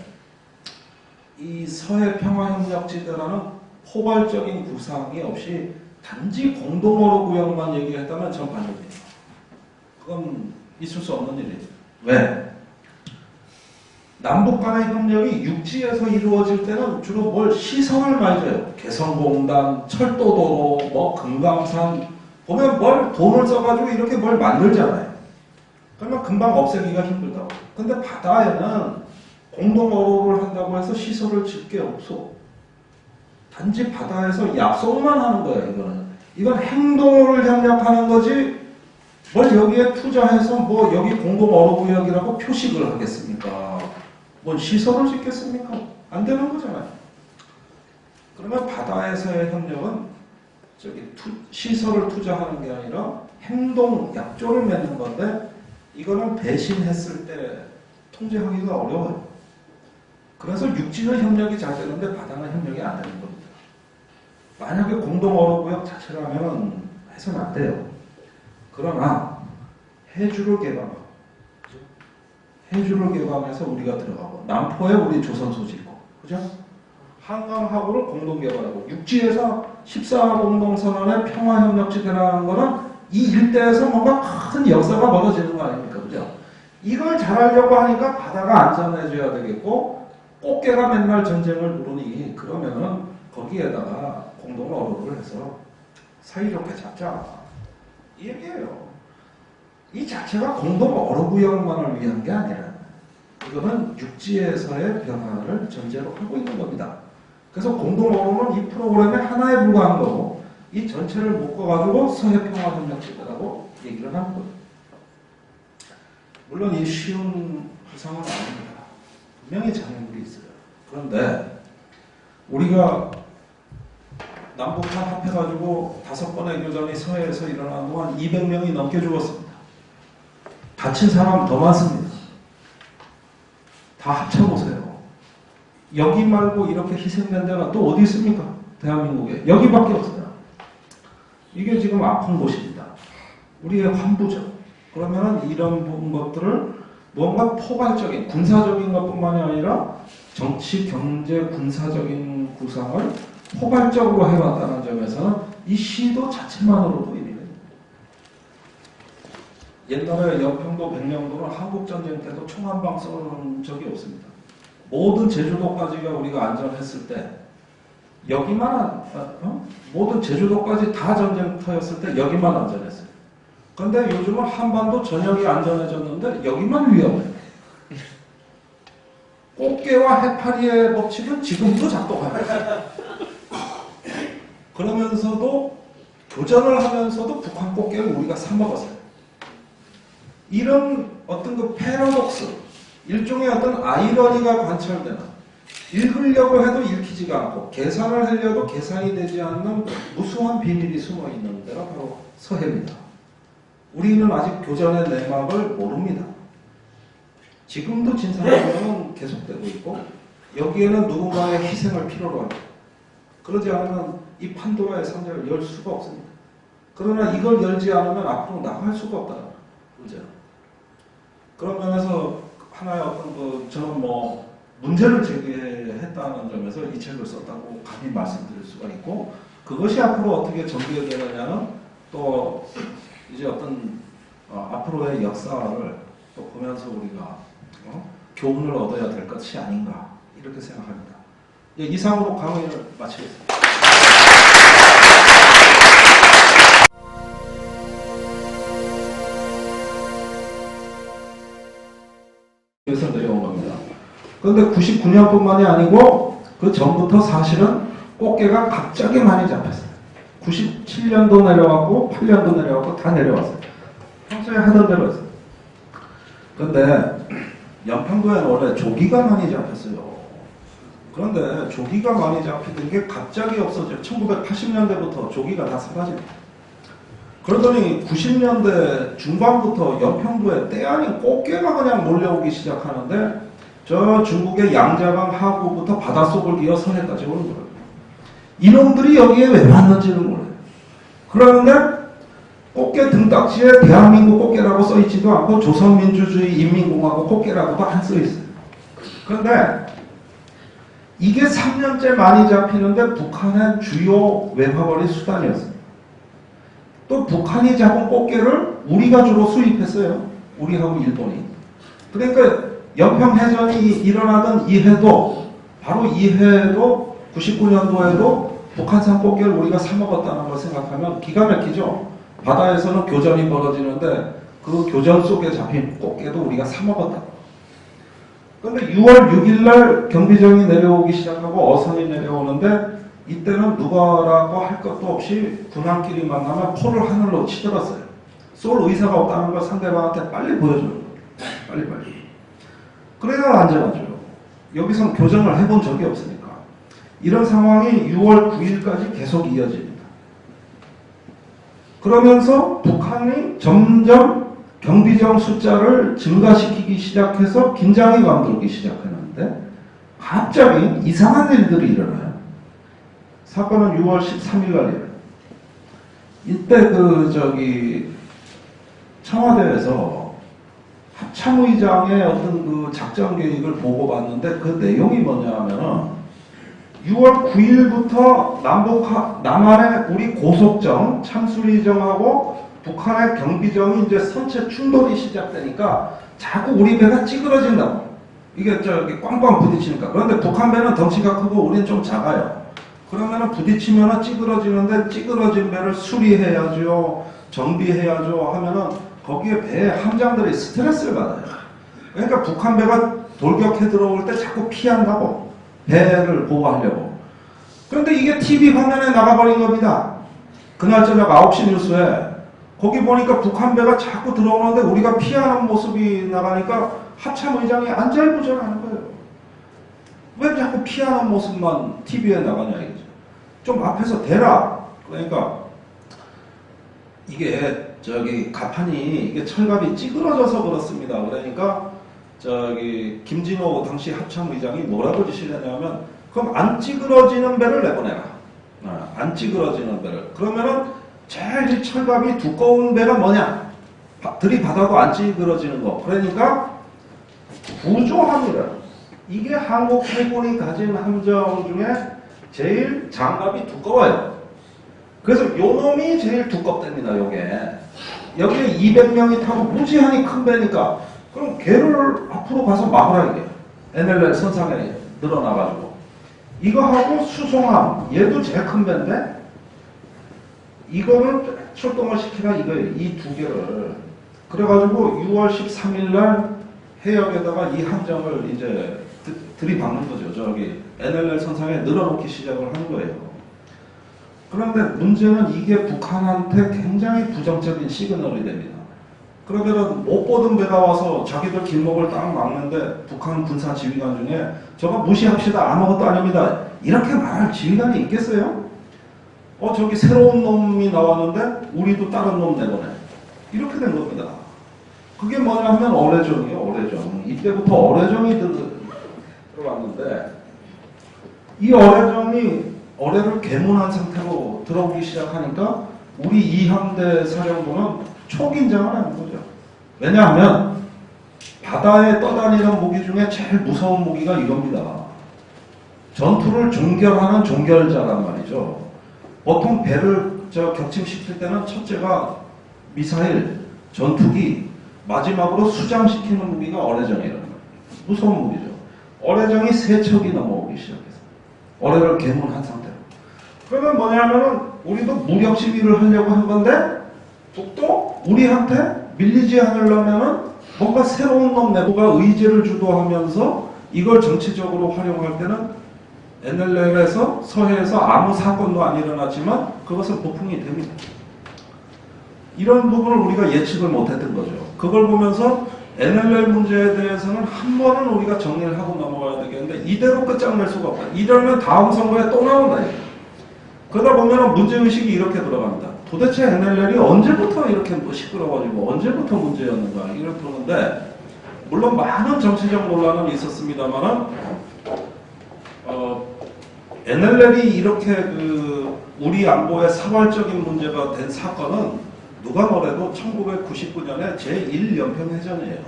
이 서해평화협력지대라는 포괄적인 구상이 없이 단지 공동어로구역만 얘기했다면 전 반대입니다. 그건 있을 수 없는 일이에요. 왜? 남북 간의 협력이 육지에서 이루어질 때는 주로 뭘 시설을 많이 줘요. 개성공단, 철도도로, 뭐 금강산 보면 뭘 돈을 써가지고 이렇게 뭘 만들잖아요. 그러면 금방 없애기가 힘들다고. 근데 바다에는 공동어로를 한다고 해서 시설을 짓 게 없어. 단지 바다에서 약속만 하는 거야, 이거는. 이건 행동을 협력하는 거지, 뭘 여기에 투자해서 뭐 여기 공동어로구역이라고 표식을 하겠습니까? 뭔 시설을 짓겠습니까? 안 되는 거잖아요. 그러면 바다에서의 협력은 시설을 투자하는 게 아니라 행동, 약조를 맺는 건데 이거는 배신했을 때 통제하기가 어려워요. 그래서 육지는 협력이 잘 되는데 바다는 협력이 안 되는 겁니다. 만약에 공동어로구역 자체라면 해서는 안 돼요. 그러나 해주를 개방하고, 그죠? 해주를 개방해서 우리가 들어가고, 남포에 우리 조선소 짓고, 그죠? 한강하고를 공동 개발하고, 육지에서 14화 공동선언의 평화협력지대라는 거는 이 일대에서 뭔가 큰 역사가 벌어지는 거 아닙니까? 그죠? 이걸 잘하려고 하니까 바다가 안전해져야 되겠고, 꽃게가 맨날 전쟁을 부르니, 그러면은 거기에다가 공동 어로를 해서 사이좋게 잡자. 이 얘기예요. 이 자체가 공동 어로구역만을 위한 게 아니라, 이거는 육지에서의 변화를 전제로 하고 있는 겁니다. 그래서 공동 어로는 이 프로그램의 하나에 불과한 거고, 이 전체를 묶어가지고 서해평화협력지대라고 얘기를 하는 거예요. 물론 이 쉬운 구상은 아닙니다. 분명히 장애물이 있어요. 그런데 우리가 남북한 합해가지고 5번의 교전이 서해에서 일어난 동안 200명이 넘게 죽었습니다. 다친 사람 더 많습니다. 다 합쳐보세요. 여기 말고 이렇게 희생된 데가 또 어디 있습니까? 대한민국에. 여기밖에 없어요. 이게 지금 아픈 곳입니다. 우리의 환부죠. 그러면 이런 것들을 뭔가 포괄적인 군사적인 것뿐만이 아니라 정치, 경제, 군사적인 구상을 포괄적으로 해왔다는 점에서는 이 시도 자체만으로도 일이에요. 옛날에 연평도, 백령도는 한국전쟁 때도 총 한 방 쏜 적이 없습니다. 모든 제주도까지가 우리가 안전했을 때 여기만 모든 제주도까지 다 전쟁터였을 때 여기만 안전했어요. 그런데 요즘은 한반도 전역이 안전해졌는데 여기만 위험해요. 꽃게와 해파리의 법칙은 지금도 작동하고 있어요. 그러면서도 교전을 하면서도 북한 꽃게를 우리가 사 먹었어요. 이런 어떤 그 패러독스, 일종의 어떤 아이러니가 관철되는, 읽으려고 해도 읽히지가 않고 계산을 하려도 계산이 되지 않는 무수한 비밀이 숨어 있는 데가 바로 서해입니다. 우리는 아직 교전의 내막을 모릅니다. 지금도 진상규명은 계속되고 있고 여기에는 누군가의 희생을 필요로 합니다. 그러지 않으면 이 판도라의 상자를 열 수가 없습니다. 그러나 이걸 열지 않으면 앞으로 나갈 수가 없다는 문제는. 그런 면에서 하나의 어떤 저는 문제를 제기했다는 점에서 이 책을 썼다고 감히 말씀드릴 수가 있고, 그것이 앞으로 어떻게 전개되느냐는 또 이제 어떤 앞으로의 역사를 또 보면서 우리가 교훈을 얻어야 될 것이 아닌가 이렇게 생각합니다. 이상으로 강의를 마치겠습니다. 그래서 내려온 겁니다. 그런데 99년뿐만이 아니고 그 전부터 사실은 꽃게가 갑자기 많이 잡혔어요. 97년도 내려왔고 8년도 내려왔고 다 내려왔어요. 평소에 하던 대로 했어요. 그런데 연평도에는 원래 조기가 많이 잡혔어요. 그런데 조기가 많이 잡히던 게 갑자기 없어져요. 1980년대부터 조기가 다 사라집니다. 그러더니 90년대 중반부터 연평도에 때 아닌 꽃게가 그냥 몰려오기 시작하는데 저 중국의 양자강 하구부터 바닷속을 기어 서해까지 오는 거예요. 이놈들이 여기에 왜 왔는지는 몰라요. 그러는데 꽃게 등딱지에 대한민국 꽃게라고 써있지도 않고 조선민주주의 인민공화국 꽃게라고도 안 써있어요. 그런데 이게 3년째 많이 잡히는데 북한의 주요 외화벌이 수단이었습니다. 또 북한이 잡은 꽃게를 우리가 주로 수입했어요. 우리하고 일본이. 그러니까 연평해전이 일어나던 이 해도 바로 이 해에도 99년도에도 북한산 꽃게를 우리가 사 먹었다는 걸 생각하면 기가 막히죠. 바다에서는 교전이 벌어지는데 그 교전 속에 잡힌 꽃게도 우리가 사 먹었다. 그런데 6월 6일날 경비정이 내려오기 시작하고 어선이 내려오는데 이때는 누가라고 할 것도 없이 군함끼리 만나면 포를 하늘로 치들었어요. 쏠 의사가 없다는 걸 상대방한테 빨리 보여주는 거예요. 빨리. 그래야 안전하죠. 여기선 교전을 해본 적이 없으니까. 이런 상황이 6월 9일까지 계속 이어집니다. 그러면서 북한이 점점 경비정 숫자를 증가시키기 시작해서 긴장이 감돌기 시작하는데 갑자기 이상한 일들이 일어나요. 사건은 6월 13일 날이에요. 이때 청와대에서 합참의장의 어떤 그 작전 계획을 보고받는데 그 내용이 뭐냐 하면은 6월 9일부터 남한의 우리 고속정, 참수리정하고 북한의 경비정이 이제 선체 충돌이 시작되니까 자꾸 우리 배가 찌그러진다고. 이게 꽝꽝 부딪히니까. 그런데 북한 배는 덩치가 크고 우리는 좀 작아요. 그러면은 부딪히면은 찌그러지는데 찌그러진 배를 수리해야죠. 정비해야죠. 하면은 거기에 배 함장들이 스트레스를 받아요. 그러니까 북한 배가 돌격해 들어올 때 자꾸 피한다고. 배를 보호하려고. 그런데 이게 TV 화면에 나가버린 겁니다. 그날 저녁 9시 뉴스에 거기 보니까 북한 배가 자꾸 들어오는데 우리가 피하는 모습이 나가니까 합참의장이 안절부절하는 거예요. 왜 자꾸 피하는 모습만 TV에 나가냐 이거죠. 좀 앞에서 대라. 그러니까 이게 가판이 이게 철갑이 찌그러져서 그렇습니다. 그러니까 김진호 당시 합참의장이 뭐라고 지시를 했냐면 그럼 안 찌그러지는 배를 내보내라. 안 찌그러지는 배를. 그러면은 제일 철갑이 두꺼운 배가 뭐냐? 들이받아도 안 찌그러지는 거. 그러니까 구조함이라. 이게 한국 해군이 가진 함정 중에 제일 장갑이 두꺼워요. 그래서 요 놈이 제일 두껍답니다. 여기에 200명이 타고 무지하니 큰 배니까 그럼 걔를 앞으로 가서 막으라 이게. NLL 선상에 늘어나가지고. 이거하고 수송함, 얘도 제일 큰 배인데 이거를 출동을 시키라 이거예요. 이 두 개를. 그래가지고 6월 13일 날 해역에다가 이 함정을 이제 들이박는 거죠. NLL 선상에 늘어놓기 시작을 하는 거예요. 그런데 문제는 이게 북한한테 굉장히 부정적인 시그널이 됩니다. 그러면은 못 보던 배가 와서 자기들 길목을 딱 막는데 북한 군사 지휘관 중에 저거 무시합시다. 아무것도 아닙니다. 이렇게 말할 지휘관이 있겠어요? 저기 새로운 놈이 나왔는데 우리도 다른 놈 내보내. 이렇게 된 겁니다. 그게 뭐냐면 어뢰정이에요. 어뢰정. 이때부터 어뢰정이 들어왔는데 이 어뢰정이 어뢰를 개문한 상태로 들어오기 시작하니까 우리 이함대 사령부는 초긴장을 하는 거죠. 왜냐하면 바다에 떠다니는 무기 중에 제일 무서운 무기가 이겁니다. 전투를 종결하는 종결자란 말이죠. 보통 배를 격침시킬 때는 첫째가 미사일, 전투기, 마지막으로 수장시키는 무기가 어뢰정이라는 거예요. 무서운 무기죠. 어뢰정이 3척이 넘어오기 시작해서 어뢰를 개문한 상태로. 그러면 뭐냐면은 우리도 무력 시위를 하려고 한 건데 북도 우리한테 밀리지 않으려면은 뭔가 새로운 놈 내부가 의제를 주도하면서 이걸 정치적으로 활용할 때는 NLL에서 서해에서 아무 사건도 안 일어났지만 그것은 보풍이 됩니다. 이런 부분을 우리가 예측을 못했던 거죠. 그걸 보면서 NLL 문제에 대해서는 한 번은 우리가 정리를 하고 넘어가야 되겠는데 이대로 끝장낼 수가 없다. 이러면 다음 선거에 또 나온다. 그러다 보면 문제의식이 이렇게 들어갑니다. 도대체 NLL이 언제부터 이렇게 시끄러워지고 언제부터 문제였는가 이걸 보는데 물론 많은 정치적 논란은 있었습니다만은 NLL이 이렇게 우리 안보의 사활적인 문제가 된 사건은 누가 뭐래도 1999년에 제1연평해전이에요.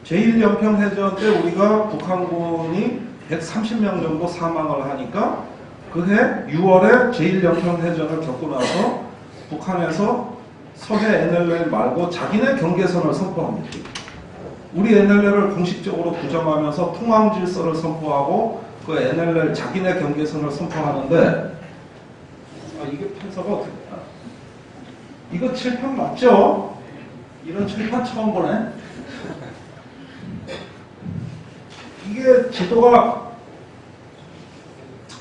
제1연평해전 때 우리가 북한군이 130명 정도 사망을 하니까 그해 6월에 제1연평해전을 겪고 나서 북한에서 서해 NLL 말고 자기네 경계선을 선포합니다. 우리 NLL을 공식적으로 부정하면서 통항질서를 선포하고 그 NLL 자기네 경계선을 선포하는데 이게 판서가 어떻게 이거 칠판 맞죠? 이런 칠판 처음 보네. 이게 지도가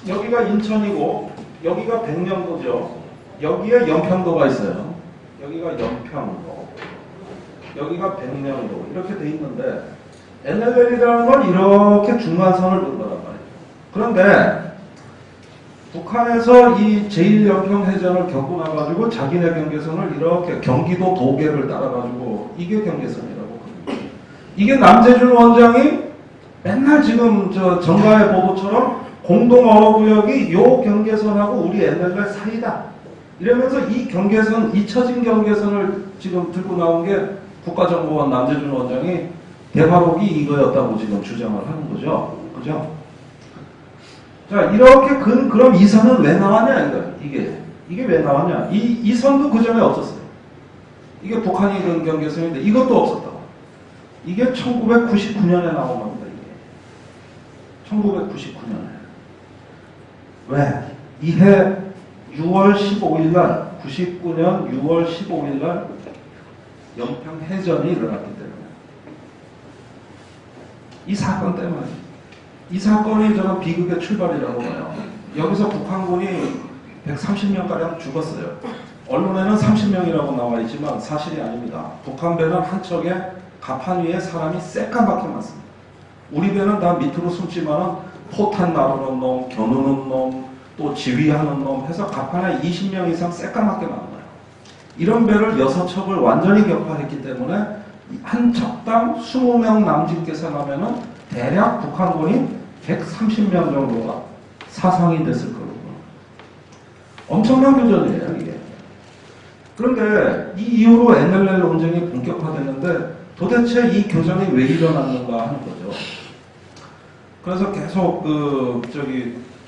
여기가 인천이고 여기가 백령도죠. 여기에 연평도가 있어요. 여기가 연평도, 여기가 백령도 이렇게 돼 있는데 NLL이라는 건 이렇게 중간선을 둔 거란 말이에요. 그런데 북한에서 이 제1연평해전을 겪고 나가지고 자기네 경계선을 이렇게 경기도 도계를 따라가지고 이게 경계선이라고 합니다. 이게 남재준 원장이 맨날 지금 저 정가의 보도처럼 공동 언어구역이 요 경계선하고 우리 NLL 사이다. 이러면서 이 경계선, 잊혀진 경계선을 지금 들고 나온 게 국가정보원 남재준 원장이 대화록이 이거였다고 지금 주장을 하는 거죠. 그죠? 자, 이렇게 그럼 이 선은 왜 나왔냐, 이게 왜 나왔냐. 이 선도 그 전에 없었어요. 이게 북한이 든 경계선인데 이것도 없었다고. 이게 1999년에 나온 겁니다, 이게. 1999년에. 왜? 이해 6월 15일 날, 99년 6월 15일 날 연평 해전이 일어났기 때문에. 이 사건 때문에. 이 사건이 저는 비극의 출발이라고 봐요. 여기서 북한군이 130명가량 죽었어요. 언론에는 30명이라고 나와 있지만 사실이 아닙니다. 북한 배는 한 척에 갑판 위에 사람이 새까맣게 많습니다. 우리 배는 다 밑으로 숨지만은 포탄 나르는 놈, 겨누는 놈, 또 지휘하는 놈 해서 갑판에 20명 이상 새까맣게 많은 거예요. 이런 배를 6척을 완전히 격파했기 때문에 한 척당 20명 남짓 계산하면은 대략 북한군이 130명 정도가 사상이 됐을 거고. 엄청난 교전이에요, 이게. 그런데 이 이후로 NLL 논쟁이 본격화됐는데 도대체 이 교전이 왜 일어났는가 하는 거죠. 그래서 계속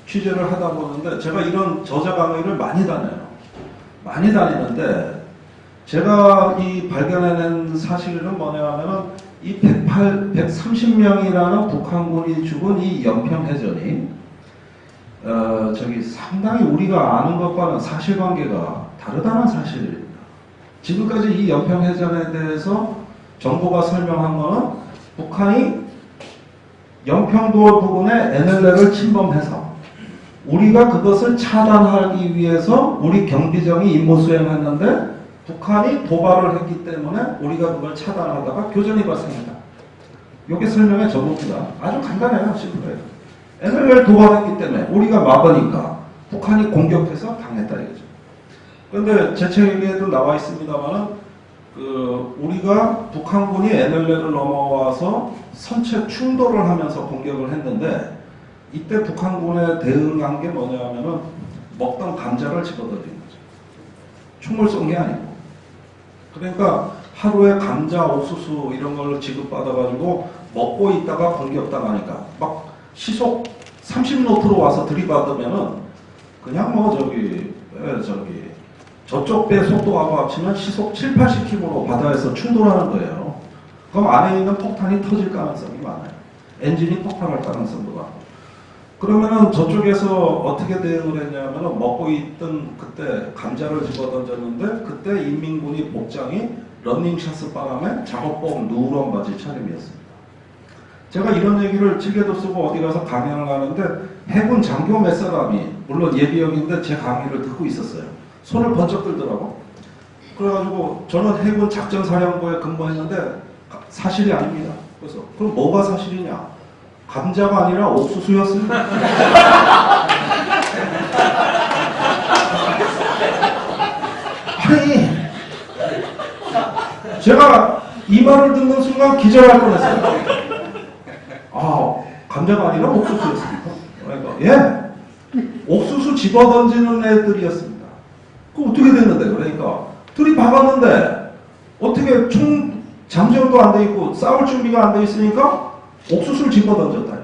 취재를 하다 보는데 제가 이런 저자 강의를 많이 다녀요. 많이 다니는데 제가 이 발견해낸 사실은 뭐냐 하면은 이 130명이라는 북한군이 죽은 이 연평해전이 상당히 우리가 아는 것과는 사실관계가 다르다는 사실입니다. 지금까지 이 연평해전에 대해서 정부가 설명한 거는 북한이 연평도 부근에 NLL을 침범해서 우리가 그것을 차단하기 위해서 우리 경비정이 임무 수행했는데 북한이 도발을 했기 때문에 우리가 그걸 차단하다가 교전이 발생했다. 이게 설명의 전부입니다. 아주 간단해요. 심플해요. NLL 도발했기 때문에 우리가 막으니까 북한이 공격해서 당했다 이거죠. 그런데 제 책에도 나와 있습니다만은 우리가 북한군이 NLL을 넘어와서 선체 충돌을 하면서 공격을 했는데 이때 북한군에 대응한 게 뭐냐면은 먹던 감자를 집어던진 거죠. 총을 쏜 게 아니고. 그러니까 하루에 감자, 옥수수 이런 걸 지급받아가지고 먹고 있다가 공격당하니까 막 시속 30노트로 와서 들이받으면은 그냥 저쪽 배 속도하고 합치면 시속 7, 80km로 바다에서 충돌하는 거예요. 그럼 안에 있는 폭탄이 터질 가능성이 많아요. 엔진이 폭발할 가능성도 많고. 그러면은 저쪽에서 어떻게 대응을 했냐면은 먹고 있던 그때 감자를 집어던졌는데 그때 인민군이 복장이 러닝셔츠 바람에 작업복 누런 바지 차림이었습니다. 제가 이런 얘기를 책에도 쓰고 어디 가서 강연을 하는데 해군 장교 몇 사람이 물론 예비역인데 제 강의를 듣고 있었어요. 손을 번쩍 들더라고. 그래가지고 저는 해군 작전사령부에 근무했는데 사실이 아닙니다. 그래서 그럼 뭐가 사실이냐? 감자가 아니라 옥수수였습니다. 아니 제가 이 말을 듣는 순간 기절할 뻔했어요. 아, 감자가 아니라 옥수수였습니까? 그러니까 예, 옥수수 집어던지는 애들이었습니다. 그 어떻게 됐는데? 그러니까 들이박았는데 어떻게 총 잠정도 안 돼 있고 싸울 준비가 안 돼 있으니까 옥수수를 집어던졌다.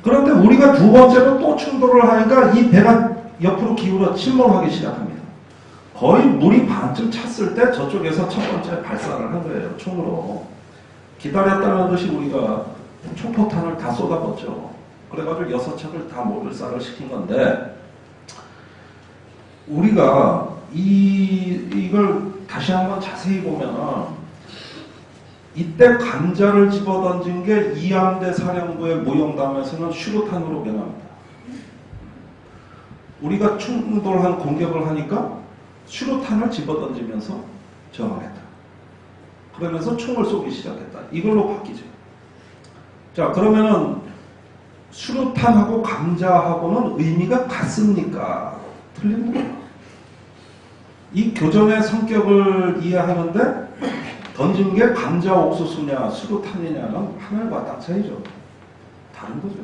그런데 우리가 두 번째로 또 충돌을 하니까 이 배가 옆으로 기울어 침몰하기 시작합니다. 거의 물이 반쯤 찼을 때 저쪽에서 첫 번째 발사를 한 거예요. 총으로. 기다렸다는 듯이 우리가 총포탄을 다 쏟아붓죠. 그래가지고 6척을 다 몰살을 시킨 건데 우리가 이걸 다시 한번 자세히 보면은 이때 감자를 집어던진 게 이함대 사령부의 무용담에서는 슈루탄으로 변합니다. 우리가 충돌한 공격을 하니까 슈루탄을 집어던지면서 저항했다. 그러면서 총을 쏘기 시작했다. 이걸로 바뀌죠. 자, 그러면은 슈루탄하고 감자하고는 의미가 같습니까? 틀립니다. 이 교전의 성격을 이해하는데 던진 게 감자 옥수수냐 수류탄이냐는 하늘과 땅 차이죠. 다른 거죠.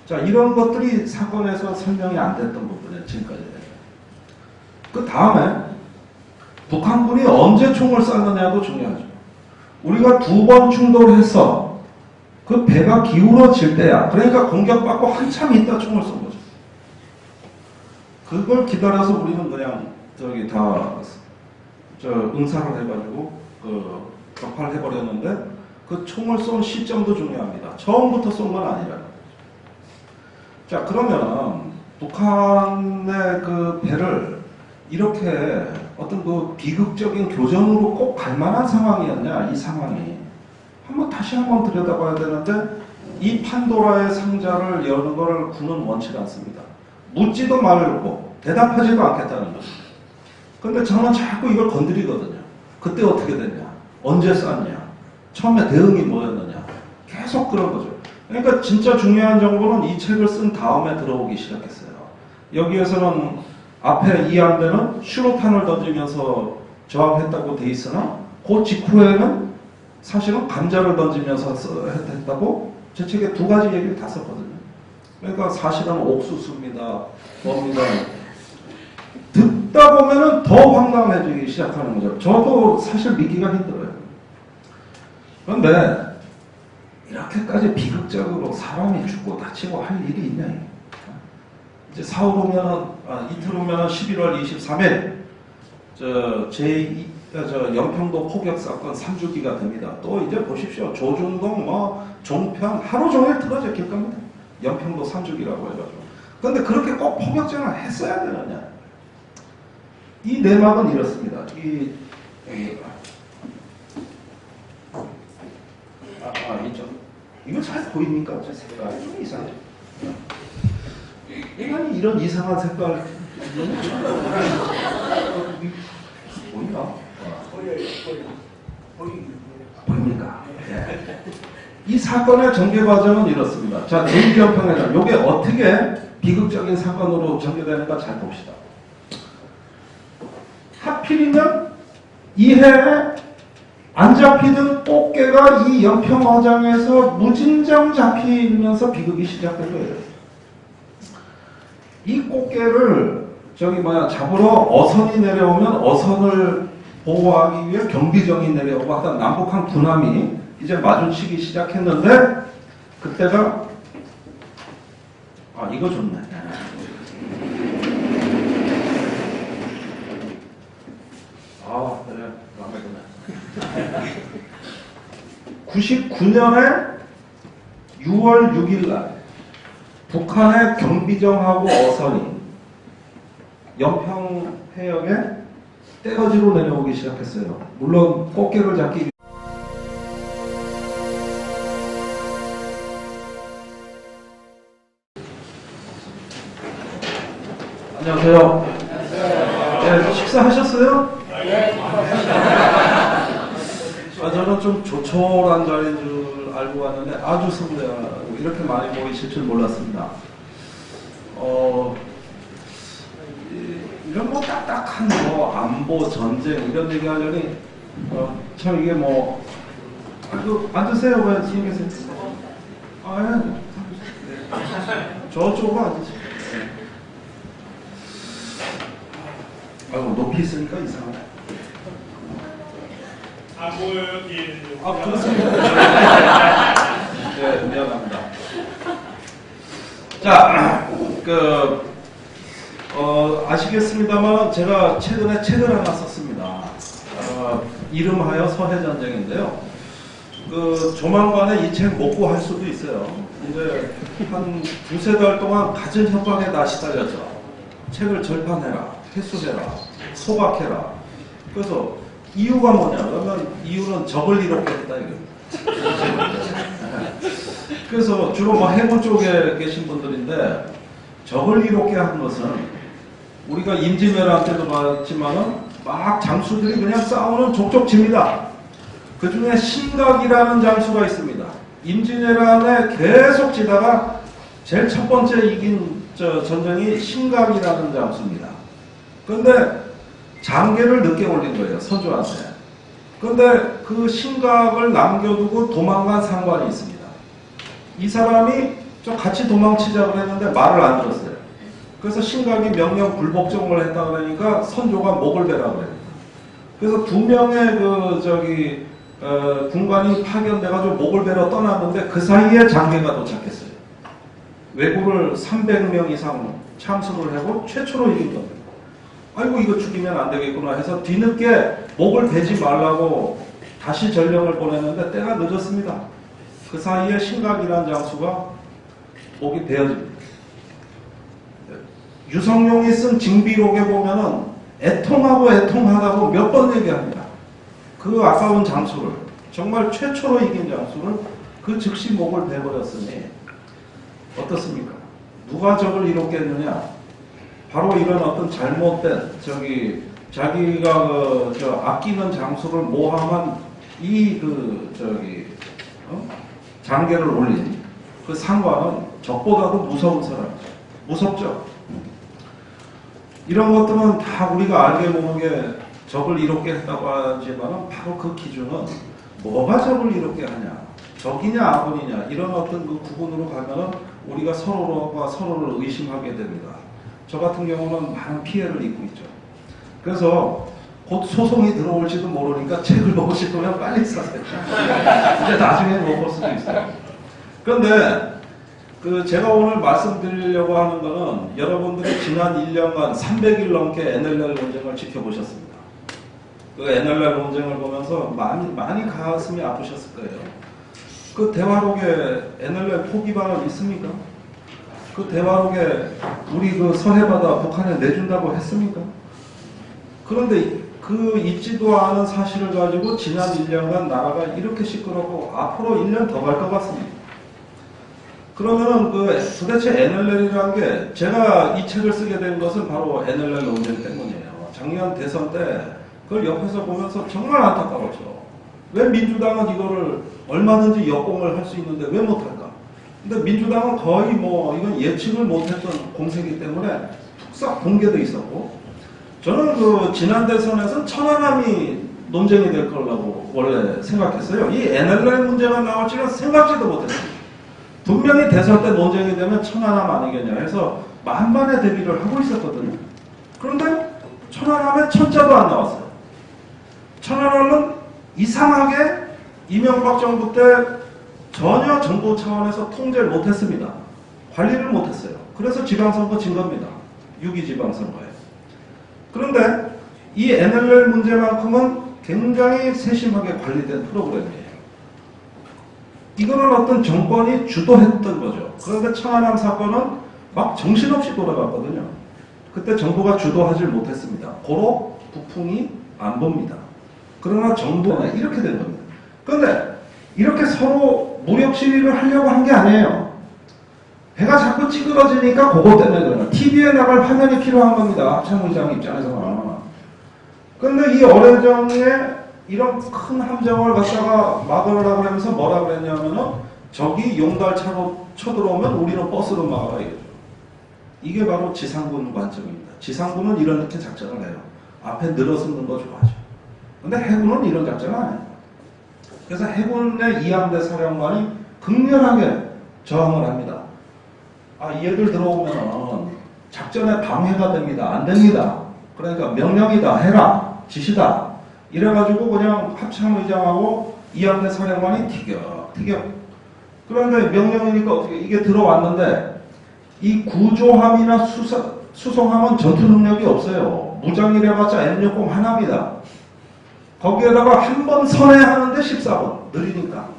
자, 이런 것들이 사건에서 설명이 안 됐던 부분이에요. 지금까지. 그 다음에 북한군이 언제 총을 쐈느냐도 중요하죠. 우리가 2번 충돌해서 그 배가 기울어질 때야. 그러니까 공격받고 한참 있다 총을 쏜 거죠. 그걸 기다려서 우리는 그냥 저기 다 응사를 해가지고 격파를 해버렸는데 그 총을 쏜 시점도 중요합니다. 처음부터 쏜 건 아니라는 거죠. 자, 그러면 북한의 그 배를 이렇게 어떤 그 비극적인 교전으로 꼭 갈 만한 상황이었냐, 이 상황이. 다시 한번 들여다봐야 되는데, 이 판도라의 상자를 여는 걸 군은 원치 않습니다. 묻지도 말고, 대답하지도 않겠다는 거죠. 근데 저는 자꾸 이걸 건드리거든요. 그때 어떻게 됐냐? 언제 쐈냐? 처음에 대응이 뭐였느냐? 계속 그런 거죠. 그러니까 진짜 중요한 정보는 이 책을 쓴 다음에 들어오기 시작했어요. 여기에서는 앞에 이 안대는 슈로탄을 던지면서 저항했다고 돼 있으나 그 직후에는 사실은 감자를 던지면서 했다고 제 책에 2가지 얘기를 다 썼거든요. 그러니까 사실은 옥수수입니다. 뭡니다. 듣다 보면은 더 황당해지기 시작하는 거죠. 저도 사실 믿기가 힘들어요. 그런데 이렇게까지 비극적으로 사람이 죽고 다치고 할 일이 있냐. 이제 사흘 후면은, 이틀 후면은 11월 23일, 연평도 포격 사건 3주기가 됩니다. 또 이제 보십시오. 조중동, 종편, 하루 종일 틀어졌길 겁니다. 연평도 3주기라고 해가지고. 근데 그렇게 꼭 포격전을 했어야 되느냐. 이 내막은 이렇습니다. 이거 잘 보입니까? 제 색깔이 좀 이상해요. 아니, 이런 이상한 색깔. 보이나? 보입니까? 네. 이 사건의 전개 과정은 이렇습니다. 자, 제2연평해전. 이게 어떻게 비극적인 사건으로 전개되는가 잘 봅시다. 하필이면 이해에 안 잡히던 꽃게가 이 연평화장에서 무진장 잡히면서 비극이 시작된 거예요. 이 꽃게를 잡으러 어선이 내려오면 어선을 보호하기 위해 경비정이 내려오고 하다 남북한 군함이 이제 마주치기 시작했는데 그때가 이거 좋네. 그래. 마음에 드네. 99년에 6월 6일 날 북한의 경비정하고 어선이 연평해역에 떼거지로 내려오기 시작했어요. 물론 꽃게를 잡기 위해 안녕하세요. 네, 식사하셨어요? 저는 좀 조촐한 자리인 줄 알고 왔는데 아주 성대하고 이렇게 많이 보이실 줄 몰랐습니다. 이런 딱딱한 안보, 전쟁 이런 얘기 하려니 참 이게 앉으세요. 왜 뒤에 계세요? 저쪽으로 앉으세요. 높이 있으니까 이상하네. 안 보여요, 뒤에. 그렇습니다. 네, 미안합니다. 자, 아시겠습니다만 제가 최근에 책을 하나 썼습니다. 이름하여 서해전쟁인데요. 조만간에 이 책 못 구할 수도 있어요. 이제 한 2~3달 동안 갖은 협박에 다 시달렸죠. 책을 절판해라, 회수해라, 소각해라. 그래서 이유가 뭐냐? 그러면 이유는 적을 이롭게 했다 이겁니다. 그래서 주로 해군 쪽에 계신 분들인데 적을 이롭게 한 것은 우리가 임진왜란 때도 봤지만은 막 장수들이 그냥 싸우는 족족집니다. 그 중에 신각이라는 장수가 있습니다. 임진왜란에 계속 지다가 제일 첫 번째 이긴 전쟁이 신각이라는 장수입니다. 그런데 장계를 늦게 올린 거예요. 선조한테. 근데 그 신각을 남겨두고 도망간 상관이 있습니다. 이 사람이 좀 같이 도망치자 그랬는데 말을 안 들었어요. 그래서 신각이 명령 불복종을 했다 그러니까 선조가 목을 베라 그래요. 그래서 두 명의 군관이 파견돼가지고 목을 베러 떠났는데 그 사이에 장계가 도착했어요. 왜구를 300명 이상 참수를 하고 최초로 이긴 겁니다. 아이고 이거 죽이면 안 되겠구나 해서 뒤늦게 목을 베지 말라고 다시 전령을 보냈는데 때가 늦었습니다. 그 사이에 신각이라는 장수가 목이 베어집니다. 유성룡이 쓴 징비록에 보면은 애통하고 몇 번 얘기합니다. 그 아까운 장수를 정말 최초로 이긴 장수를 그 즉시 목을 베버렸으니 어떻습니까? 누가 적을 이롭게 했느냐? 바로 이런 어떤 잘못된 자기가 아끼는 장수를 모함한 장계를 올린 그 상관은 적보다도 무서운 사람이죠. 무섭죠. 이런 것들은 다 우리가 알게 모르게 적을 이롭게 했다고 하지만 바로 그 기준은 뭐가 적을 이롭게 하냐, 적이냐 아군이냐 이런 어떤 그 구분으로 가면은 우리가 서로를 의심하게 됩니다. 저 같은 경우는 많은 피해를 입고 있죠. 그래서 곧 소송이 들어올지도 모르니까 책을 보고 싶으면 빨리 사세요. 이제 나중에 못 볼 수도 있어요. 그런데 제가 오늘 말씀드리려고 하는 거는 여러분들이 지난 1년간 300일 넘게 NLL 논쟁을 지켜보셨습니다. 그 NLL 논쟁을 보면서 많이 가슴이 아프셨을 거예요. 그 대화록에 NLL 포기반을 있습니까? 그 대화록에 우리 그 서해바다 북한에 내준다고 했습니까? 그런데 그 있지도 않은 사실을 가지고 지난 1년간 나라가 이렇게 시끄럽고 앞으로 1년 더 갈 것 같습니다. 그러면은 도대체 NLL이라는 게 제가 이 책을 쓰게 된 것은 바로 NLL 논쟁 때문이에요. 작년 대선 때 그걸 옆에서 보면서 정말 안타까웠죠. 왜 민주당은 이거를 얼마든지 역공을 할 수 있는데 왜 못할까? 근데 민주당은 거의 이건 예측을 못했던 공세이기 때문에 푹싹 붕괴도 있었고 저는 지난 대선에서는 천안함이 논쟁이 될 거라고 원래 생각했어요. 이 NLL 문제가 나올 줄은 생각지도 못했어요. 분명히 대선 때 논쟁이 되면 천안함 아니겠냐 해서 만반의 대비를 하고 있었거든요. 그런데 천안함에 천자도 안 나왔어요. 천안함은 이상하게 이명박 정부 때 전혀 정부 차원에서 통제를 못했습니다. 관리를 못했어요. 그래서 지방선거 진 겁니다. 6.2 지방선거에. 그런데 이 NLL 문제만큼은 굉장히 세심하게 관리된 프로그램이에요. 이거는 어떤 정권이 주도했던 거죠. 그런데 천안함 사건은 막 정신없이 돌아갔거든요. 그때 정부가 주도하지 못했습니다. 고로 북풍이 안 봅니다. 그러나 정부는 이렇게 된 겁니다. 그런데 이렇게 서로 무력 시위를 하려고 한 게 아니에요. 배가 자꾸 찌그러지니까 그것 때문에 그래요. TV에 나갈 화면이 필요한 겁니다. 합참의장 입장에서는. 그런데 이 어뢰정에 이런 큰 함정을 갖다가 막으려고 하면서 뭐라 그랬냐면은 적이 용달차로 쳐들어오면 우리는 버스로 막아라 이거죠. 이게 바로 지상군 관점입니다. 지상군은 이렇게 작전을 해요. 앞에 늘어서는 거 좋아하죠. 근데 해군은 이런 작전을 안 해요. 그래서 해군의 이함대 사령관이 극렬하게 저항을 합니다. 얘들 들어오면 작전에 방해가 됩니다. 안 됩니다. 그러니까 명령이다. 해라. 지시다. 이래가지고 그냥 합참의장하고 이함대 사령관이 티격. 그런데 명령이니까 어떻게 이게 들어왔는데 이 구조함이나 수송함은 전투 능력이 없어요. 무장이래봤자 M60 하나입니다. 거기에다가 한 번 선회하는데 14분 느리니까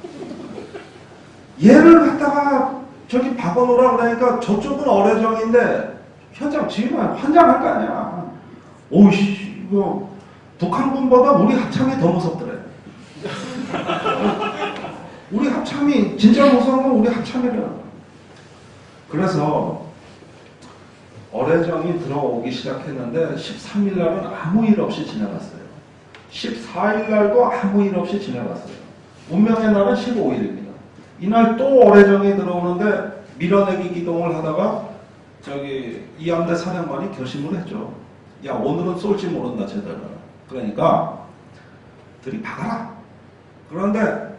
얘를 갖다가 저기 박아놓으라 그러니까 저쪽은 어뢰정인데 현장 지휘관 환장할 거 아니야. 오이씨 이거 북한군보다 우리 합참이 더 무섭더래. 우리 합참이 진짜 무서운 건 우리 합참이래요. 그래서 어뢰정이 들어오기 시작했는데 13일 날은 아무 일 없이 지나갔어요. 14일 날도 아무 일 없이 지나갔어요. 운명의 날은 15일입니다. 이날 또 어뢰정이 들어오는데 밀어내기 기동을 하다가 이함대 사령관이 결심을 했죠. 야 오늘은 쏠지 모른다 제대로. 그러니까 들이박아라. 그런데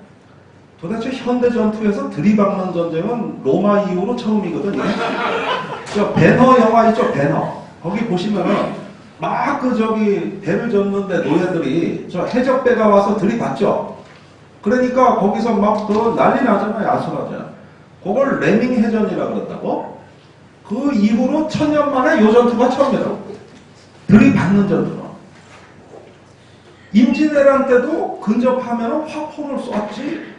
도대체 현대 전투에서 들이박는 전쟁은 로마 이후로 처음이거든요. 저 배너 영화 있죠, 배너. 거기 보시면은 막 배를 젓는데 노예들이 저 해적배가 와서 들이받죠. 그러니까 거기서 막 난리 나잖아요, 아수라장. 그걸 레밍 해전이라 그랬다고. 그 이후로 1000년 만에 요 전투가 처음이라고. 들이받는 전투는. 임진왜란 때도 근접하면 화포를 쐈지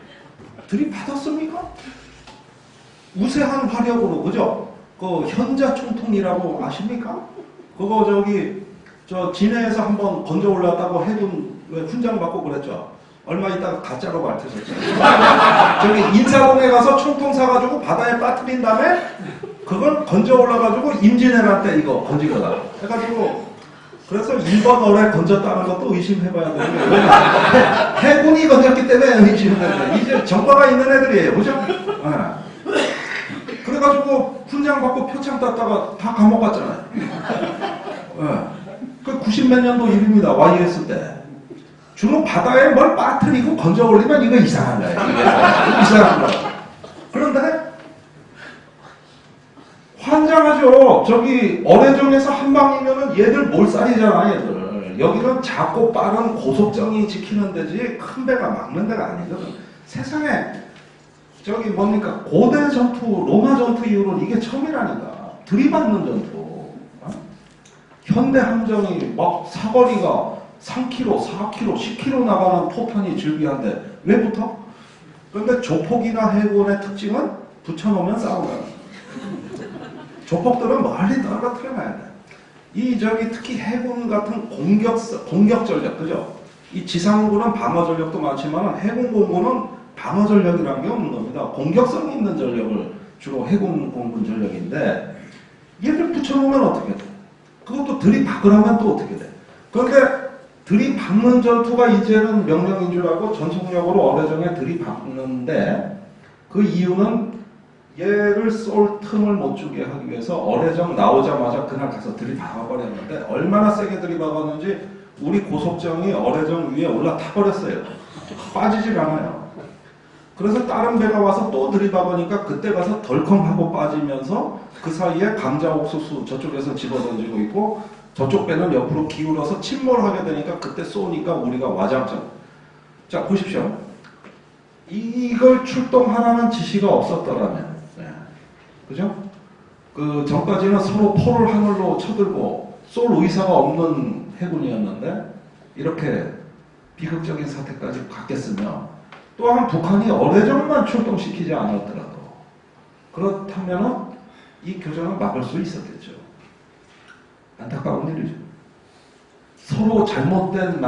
들이받았습니까? 우세한 화력으로, 그죠? 그 현자총통이라고 아십니까? 그거 저 진해에서 한번 건져 올랐다고 해군 훈장 받고 그랬죠. 얼마 있다가 가짜로 밝혀졌죠. 저기 인사동에 가서 총통 사가지고 바다에 빠뜨린 다음에 그걸 건져 올라가지고 임진왜란 때 이거 건지거나 해가지고 그래서 1번 어뢰 건졌다는 것도 의심해봐야 되는 거예요. 해군이 건졌기 때문에 의심해야 돼요. 이제 정과가 있는 애들이에요. 그죠? 네. 그래가지고 훈장 받고 표창 땄다가 다 감옥 갔잖아요. 네. 그 90몇 년도 일입니다. YS 때. 주로 바다에 뭘 빠뜨리고 건져 올리면 이거 이상한 거예요. 이상한 거예요. 그런데 환장하죠. 저기 어뢰정에서 한 방이면은 얘들 몰살이잖아, 얘들. 여기는 작고 빠른 고속정이 지키는 데지 큰 배가 막는 데가 아니거든. 세상에 저기 뭡니까 고대 전투, 로마 전투 이후로는 이게 처음이라니까. 들이받는 전투. 현대 함정이 막 사거리가 3km, 4km, 10km 나가는 포탄이 즐비한데 왜 붙어? 그런데 조폭이나 해군의 특징은 붙여놓으면 싸우는. 조폭들은 멀리 떨어뜨려놔야 돼. 특히 해군 같은 공격 전력, 그죠? 이 지상군은 방어 전력도 많지만 해군 공군은 방어 전력이라는 게 없는 겁니다. 공격성 있는 전력을 주로 해군 공군 전력인데 얘를 붙여놓으면 어떻게 돼? 그것도 들이박으라면 또 어떻게 돼? 그런데 들이박는 전투가 이제는 명령인 줄 알고 전속력으로 어뢰정에 들이박는데 그 이유는 얘를 쏠 틈을 못 주게 하기 위해서 어뢰정 나오자마자 그냥 가서 들이박아버렸는데 얼마나 세게 들이박았는지 우리 고속정이 어뢰정 위에 올라타 버렸어요. 빠지질 않아요. 그래서 다른 배가 와서 또 들이박으니까 그때 가서 덜컹하고 빠지면서 그 사이에 감자 옥수수 저쪽에서 집어던지고 있고 저쪽 배는 옆으로 기울어서 침몰하게 되니까 그때 쏘니까 우리가 와장창. 자, 보십시오. 이걸 출동하라는 지시가 없었더라면, 네. 그죠? 그 전까지는 서로 포를 하늘로 쳐들고 쏠 의사가 없는 해군이었는데 이렇게 비극적인 사태까지 갔겠으며 또한 북한이 어뢰정만 출동시키지 않았더라도 그렇다면 이 교전을 막을 수 있었겠죠. 안타까운 일이죠. 서로 잘못된